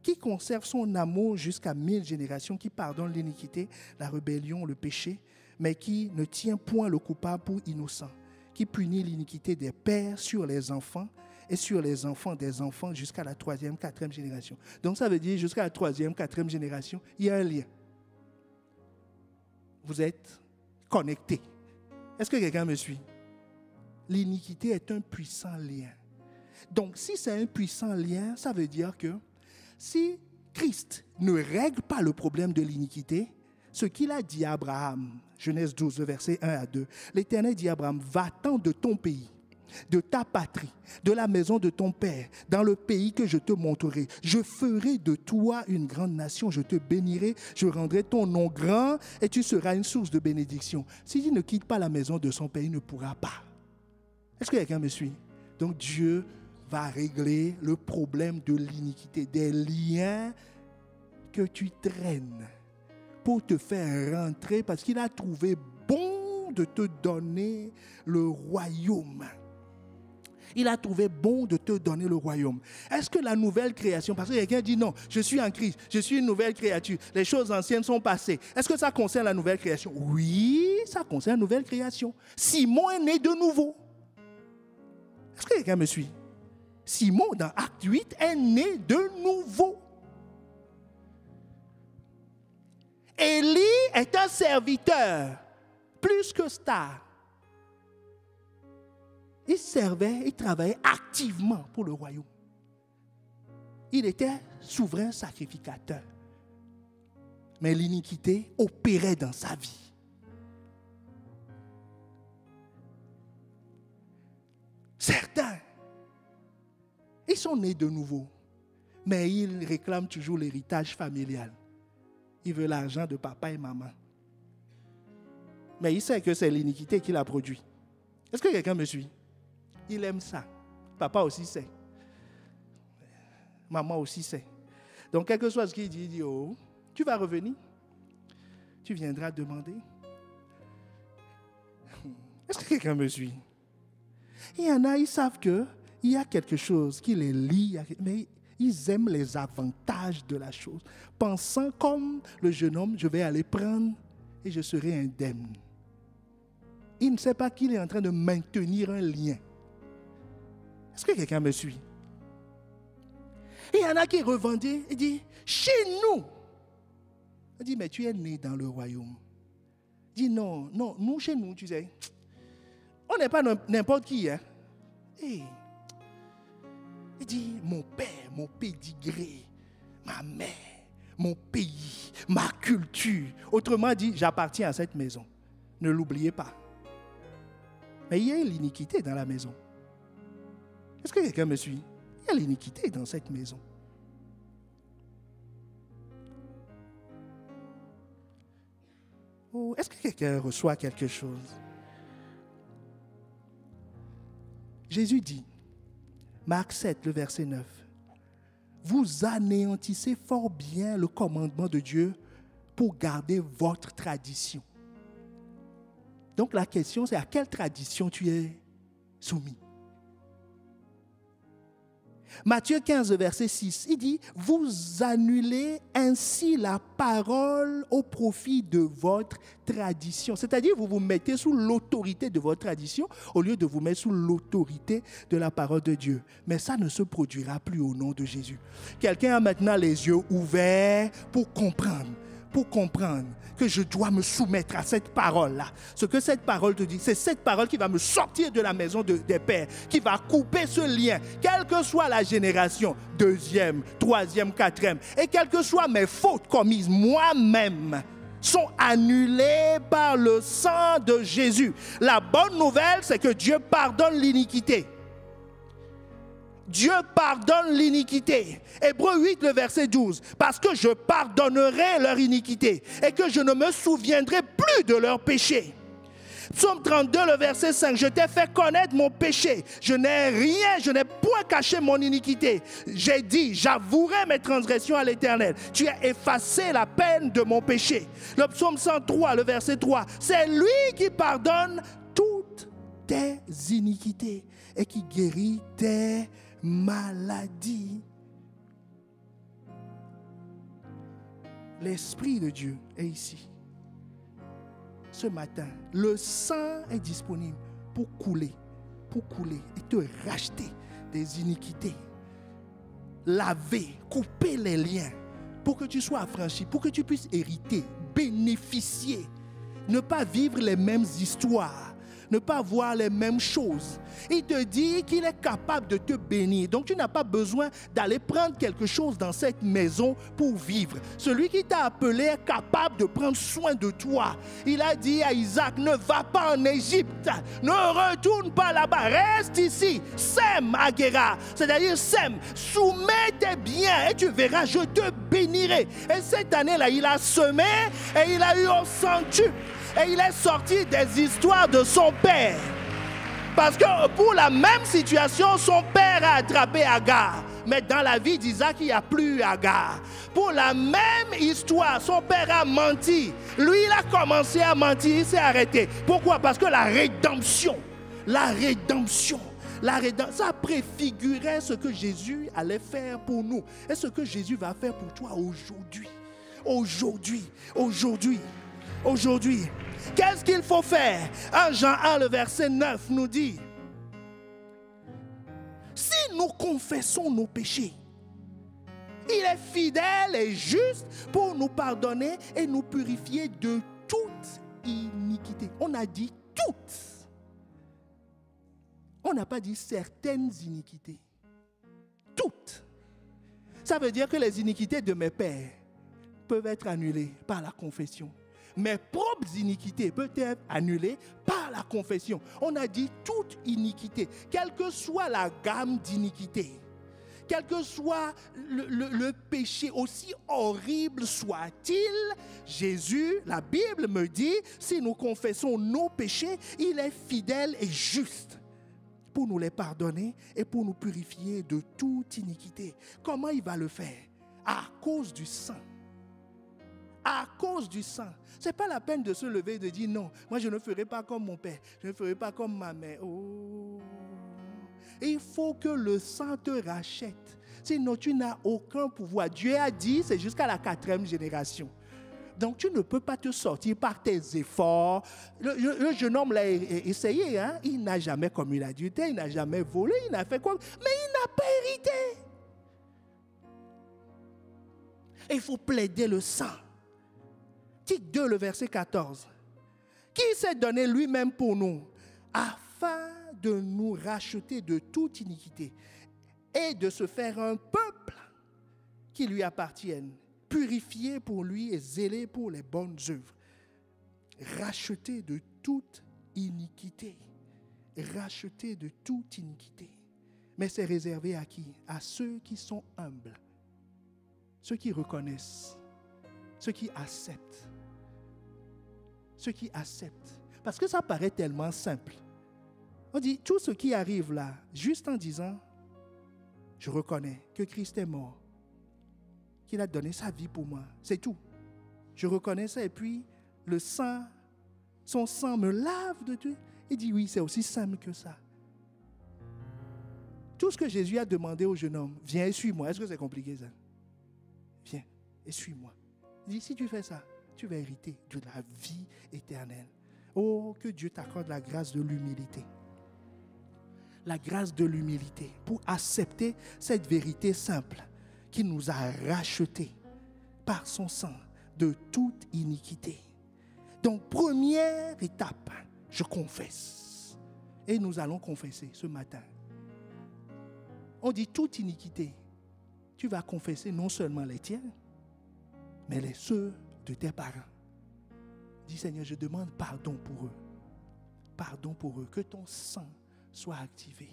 Qui conserve son amour jusqu'à 1000 générations, qui pardonne l'iniquité, la rébellion, le péché, mais qui ne tient point le coupable pour innocent, qui punit l'iniquité des pères sur les enfants et sur les enfants des enfants jusqu'à la 3e, 4e génération. Donc ça veut dire jusqu'à la 3e, 4e génération, il y a un lien. Vous êtes connectés. Est-ce que quelqu'un me suit? L'iniquité est un puissant lien. Donc, si c'est un puissant lien, ça veut dire que si Christ ne règle pas le problème de l'iniquité, ce qu'il a dit à Abraham, Genèse 12, verset 1 à 2, l'Éternel dit à Abraham, va-t'en de ton pays, de ta patrie, de la maison de ton père, dans le pays que je te montrerai. Je ferai de toi une grande nation, je te bénirai, je rendrai ton nom grand et tu seras une source de bénédiction. S'il ne quitte pas la maison de son père, il ne pourra pas. Est-ce que quelqu'un me suit? Donc Dieu va régler le problème de l'iniquité, des liens que tu traînes pour te faire rentrer parce qu'il a trouvé bon de te donner le royaume. Il a trouvé bon de te donner le royaume. Est-ce que la nouvelle création, parce que quelqu'un dit non, je suis en Christ, je suis une nouvelle créature, les choses anciennes sont passées. Est-ce que ça concerne la nouvelle création? Oui, ça concerne la nouvelle création. Simon est né de nouveau. Est-ce que quelqu'un me suit? Simon, dans Acte 8, est né de nouveau. Élie est un serviteur, plus que star. Il servait, il travaillait activement pour le royaume. Il était souverain sacrificateur. Mais l'iniquité opérait dans sa vie. Certains, ils sont nés de nouveau, mais ils réclament toujours l'héritage familial. Ils veulent l'argent de papa et maman. Mais il sait que c'est l'iniquité qui l'a produit. Est-ce que quelqu'un me suit? Il aime ça. Papa aussi sait. Maman aussi sait. Donc, quel que soit ce qu'il dit, il dit, oh, tu vas revenir. Tu viendras demander. Est-ce que quelqu'un me suit? Il y en a, ils savent qu'il y a quelque chose qui les lie, mais ils aiment les avantages de la chose. Pensant comme le jeune homme, je vais aller prendre et je serai indemne. Il ne sait pas qu'il est en train de maintenir un lien. Est-ce que quelqu'un me suit? Et il y en a qui revendiquent et disent, chez nous. Il dit, mais tu es né dans le royaume. Il dit, non, nous chez nous, tu sais, on n'est pas n'importe qui. Hein? Et il dit, mon père, mon pédigré, ma mère, mon pays, ma culture. Autrement dit, j'appartiens à cette maison. Ne l'oubliez pas. Mais il y a l'iniquité dans la maison. Est-ce que quelqu'un me suit? Il y a l'iniquité dans cette maison. Oh, est-ce que quelqu'un reçoit quelque chose? Jésus dit, Marc 7, le verset 9, vous anéantissez fort bien le commandement de Dieu pour garder votre tradition. Donc la question, c'est à quelle tradition tu es soumis? Matthieu 15, verset 6, il dit, vous annulez ainsi la parole au profit de votre tradition. C'est-à-dire, vous vous mettez sous l'autorité de votre tradition au lieu de vous mettre sous l'autorité de la parole de Dieu. Mais ça ne se produira plus au nom de Jésus. Quelqu'un a maintenant les yeux ouverts pour comprendre que je dois me soumettre à cette parole-là. Ce que cette parole te dit, c'est cette parole qui va me sortir de la maison des pères, qui va couper ce lien, quelle que soit la génération, 2e, 3e, 4e, et quelles que soient mes fautes commises moi-même, sont annulées par le sang de Jésus. La bonne nouvelle, c'est que Dieu pardonne l'iniquité. Dieu pardonne l'iniquité. Hébreux 8, le verset 12. Parce que je pardonnerai leur iniquité et que je ne me souviendrai plus de leur péché. Psaume 32, le verset 5. Je t'ai fait connaître mon péché. Je n'ai point caché mon iniquité. J'ai dit, j'avouerai mes transgressions à l'Éternel. Tu as effacé la peine de mon péché. Le psaume 103, le verset 3. C'est lui qui pardonne toutes tes iniquités et qui guérit tes maladie. L'Esprit de Dieu est ici. Ce matin, le sang est disponible pour couler et te racheter des iniquités. Laver, couper les liens pour que tu sois affranchi, pour que tu puisses hériter, bénéficier, ne pas vivre les mêmes histoires, ne pas voir les mêmes choses. Il te dit qu'il est capable de te bénir. Donc tu n'as pas besoin d'aller prendre quelque chose dans cette maison pour vivre. Celui qui t'a appelé est capable de prendre soin de toi. Il a dit à Isaac, ne va pas en Égypte, ne retourne pas là-bas, reste ici, sème à Guéra. C'est-à-dire sème, soumets tes biens et tu verras, je te bénirai. Et cette année-là, il a semé et il a eu au centuple. Et il est sorti des histoires de son père. Parce que pour la même situation, son père a attrapé Agar. Mais dans la vie d'Isaac, il n'y a plus Agar. Pour la même histoire, son père a menti. Lui, il a commencé à mentir, il s'est arrêté. Pourquoi? Parce que la rédemption, ça préfigurait ce que Jésus allait faire pour nous. Et ce que Jésus va faire pour toi aujourd'hui. Qu'est-ce qu'il faut faire? 1 Jean 1, le verset 9 nous dit, si nous confessons nos péchés, il est fidèle et juste pour nous pardonner et nous purifier de toute iniquité. On a dit toutes. On n'a pas dit certaines iniquités. Toutes. Ça veut dire que les iniquités de mes pères peuvent être annulées par la confession. Mes propres iniquités peuvent être annulées par la confession. On a dit toute iniquité, quelle que soit la gamme d'iniquité, quel que soit le péché, aussi horrible soit-il, Jésus, la Bible me dit, si nous confessons nos péchés, il est fidèle et juste pour nous les pardonner et pour nous purifier de toute iniquité. Comment il va le faire? À cause du sang. À cause du sang. Ce n'est pas la peine de se lever et de dire non, moi je ne ferai pas comme mon père, je ne ferai pas comme ma mère. Oh. Il faut que le sang te rachète. Sinon tu n'as aucun pouvoir. Dieu a dit, c'est jusqu'à la 4e génération. Donc tu ne peux pas te sortir par tes efforts. Le jeune homme l'a essayé, hein? Il n'a jamais commis l'adultère, il n'a jamais volé, il n'a fait quoi? Mais il n'a pas hérité. Et il faut plaider le sang. Tite 2, le verset 14. Qui s'est donné lui-même pour nous, afin de nous racheter de toute iniquité et de se faire un peuple qui lui appartienne, purifié pour lui et zélé pour les bonnes œuvres. Racheté de toute iniquité. Racheté de toute iniquité. Mais c'est réservé à qui? À ceux qui sont humbles, ceux qui reconnaissent, ceux qui acceptent. Ceux qui acceptent. Parce que ça paraît tellement simple. On dit tout ce qui arrive là, juste en disant, je reconnais que Christ est mort, qu'il a donné sa vie pour moi. C'est tout. Je reconnais ça et puis le sang, son sang me lave de tout. Il dit oui, c'est aussi simple que ça. tout ce que Jésus a demandé au jeune homme, viens et suis-moi. Est-ce que c'est compliqué ça? Viens et suis-moi. Il dit, si tu fais ça, tu vas hériter de la vie éternelle. Oh, que Dieu t'accorde la grâce de l'humilité. La grâce de l'humilité pour accepter cette vérité simple qui nous a rachetés par son sang de toute iniquité. Donc, première étape, je confesse. Et nous allons confesser ce matin. On dit toute iniquité. Tu vas confesser non seulement les tiens, mais les ceux de tes parents. Dis, Seigneur, je demande pardon pour eux. Pardon pour eux. Que ton sang soit activé.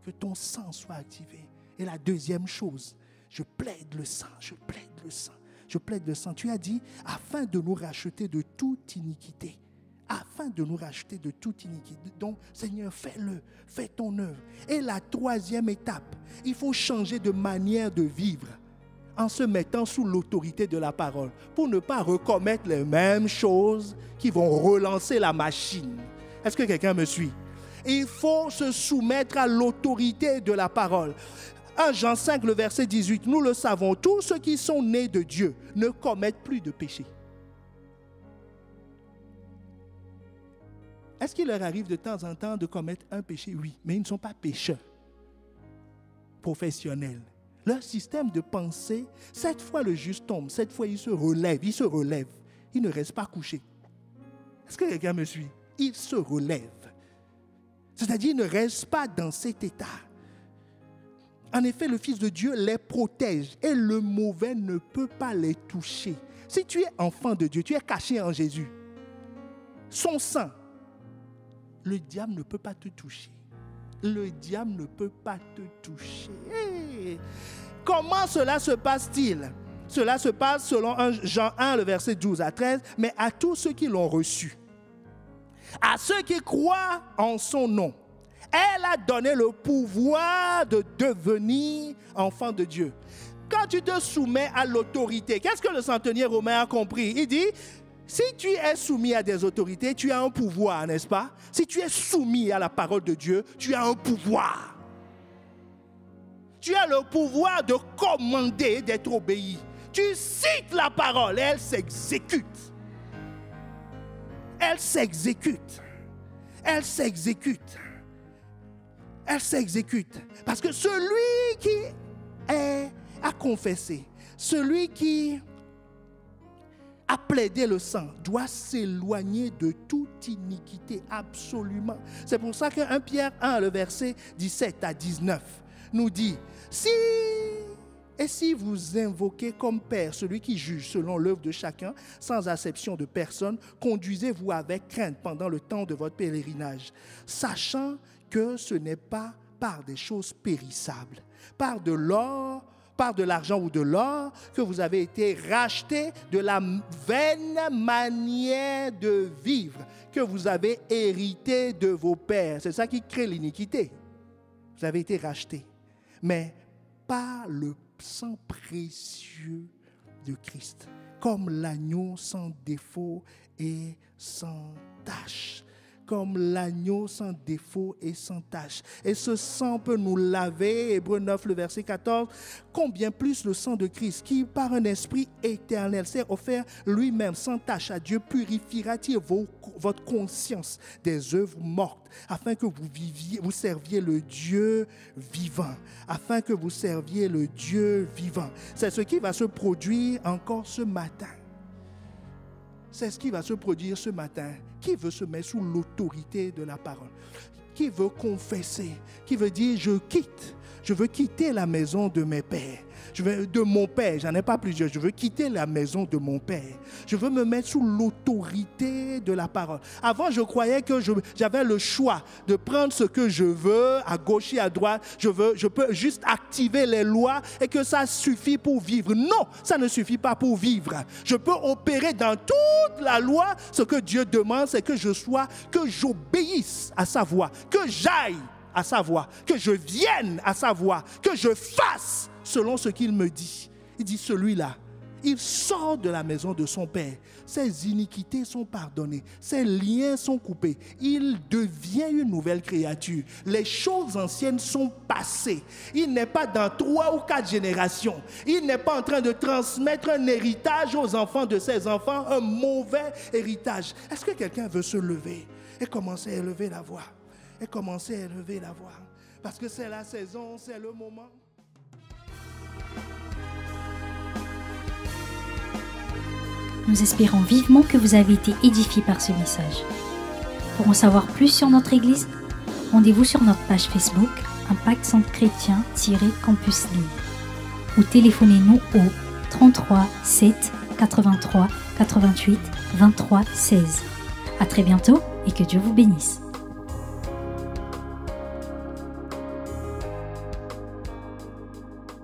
Que ton sang soit activé. Et la deuxième chose, je plaide le sang. Je plaide le sang. Je plaide le sang. Tu as dit, afin de nous racheter de toute iniquité. Afin de nous racheter de toute iniquité. Donc, Seigneur, fais-le. Fais ton œuvre. Et la troisième étape, il faut changer de manière de vivre en se mettant sous l'autorité de la parole pour ne pas recommettre les mêmes choses qui vont relancer la machine. Est-ce que quelqu'un me suit? Il faut se soumettre à l'autorité de la parole. 1 Jean 5, le verset 18, nous le savons, tous ceux qui sont nés de Dieu ne commettent plus de péché. Est-ce qu'il leur arrive de temps en temps de commettre un péché? Oui, mais ils ne sont pas pécheurs professionnels. Leur système de pensée, cette fois le juste tombe, cette fois il se relève, il ne reste pas couché. Est-ce que quelqu'un me suit? Il se relève. C'est-à-dire, il ne reste pas dans cet état. En effet, le Fils de Dieu les protège et le mauvais ne peut pas les toucher. Si tu es enfant de Dieu, tu es caché en Jésus. Son sang, le diable ne peut pas te toucher. Le diable ne peut pas te toucher. Hey! Comment cela se passe-t-il? Cela se passe selon Jean 1, le verset 12 à 13, mais à tous ceux qui l'ont reçu, à ceux qui croient en son nom, elle a donné le pouvoir de devenir enfant de Dieu. Quand tu te soumets à l'autorité, qu'est-ce que le centenier romain a compris? Il dit, si tu es soumis à des autorités, tu as un pouvoir, n'est-ce pas? Si tu es soumis à la parole de Dieu, tu as un pouvoir. Tu as le pouvoir de commander, d'être obéi. Tu cites la parole et elle s'exécute. Elle s'exécute. Elle s'exécute. Elle s'exécute. Parce que celui qui a confessé, celui qui a plaidé le sang, doit s'éloigner de toute iniquité, absolument. C'est pour ça que 1 Pierre 1, le verset 17 à 19, nous dit, si vous invoquez comme Père celui qui juge selon l'œuvre de chacun, sans acception de personne, conduisez-vous avec crainte pendant le temps de votre pèlerinage, sachant que ce n'est pas par des choses périssables, par de l'or, par de l'argent ou de l'or, que vous avez été rachetés de la vaine manière de vivre que vous avez hérité de vos pères. C'est ça qui crée l'iniquité. Vous avez été rachetés, mais par le sang précieux de Christ, comme l'agneau sans défaut et sans tache. Comme l'agneau sans défaut et sans tache. Et ce sang peut nous laver, Hébreux 9, le verset 14, combien plus le sang de Christ, qui par un esprit éternel s'est offert lui-même sans tache à Dieu, purifiera-t-il votre conscience des œuvres mortes, afin que vous serviez le Dieu vivant. Afin que vous serviez le Dieu vivant. C'est ce qui va se produire encore ce matin. C'est ce qui va se produire ce matin. Qui veut se mettre sous l'autorité de la parole? Qui veut confesser? Qui veut dire, je veux quitter la maison de mes pères. De mon père, j'en ai pas plusieurs. Je veux quitter la maison de mon père. Je veux me mettre sous l'autorité de la parole. Avant, je croyais que j'avais le choix de prendre ce que je veux, à gauche et à droite. Je peux juste activer les lois et que ça suffit pour vivre. Non, ça ne suffit pas pour vivre. Je peux opérer dans toute la loi. Ce que Dieu demande, c'est que j'obéisse à sa voix, que j'aille à sa voix, que je vienne à sa voix, que je fasse selon ce qu'il me dit. Il dit, celui-là Il sort de la maison de son père. Ses iniquités sont pardonnées. Ses liens sont coupés. Il devient une nouvelle créature. Les choses anciennes sont passées. Il n'est pas dans 3 ou 4 générations. Il n'est pas en train de transmettre un héritage aux enfants de ses enfants, un mauvais héritage. Est-ce que quelqu'un veut se lever et commencer à élever la voix? Et commencer à élever la voix. Parce que c'est la saison, c'est le moment. Nous espérons vivement que vous avez été édifiés par ce message. Pour en savoir plus sur notre Église, rendez-vous sur notre page Facebook Impact Centre Chrétien-Campus Lille ou téléphonez-nous au 33 7 83 88 23 16. À très bientôt et que Dieu vous bénisse.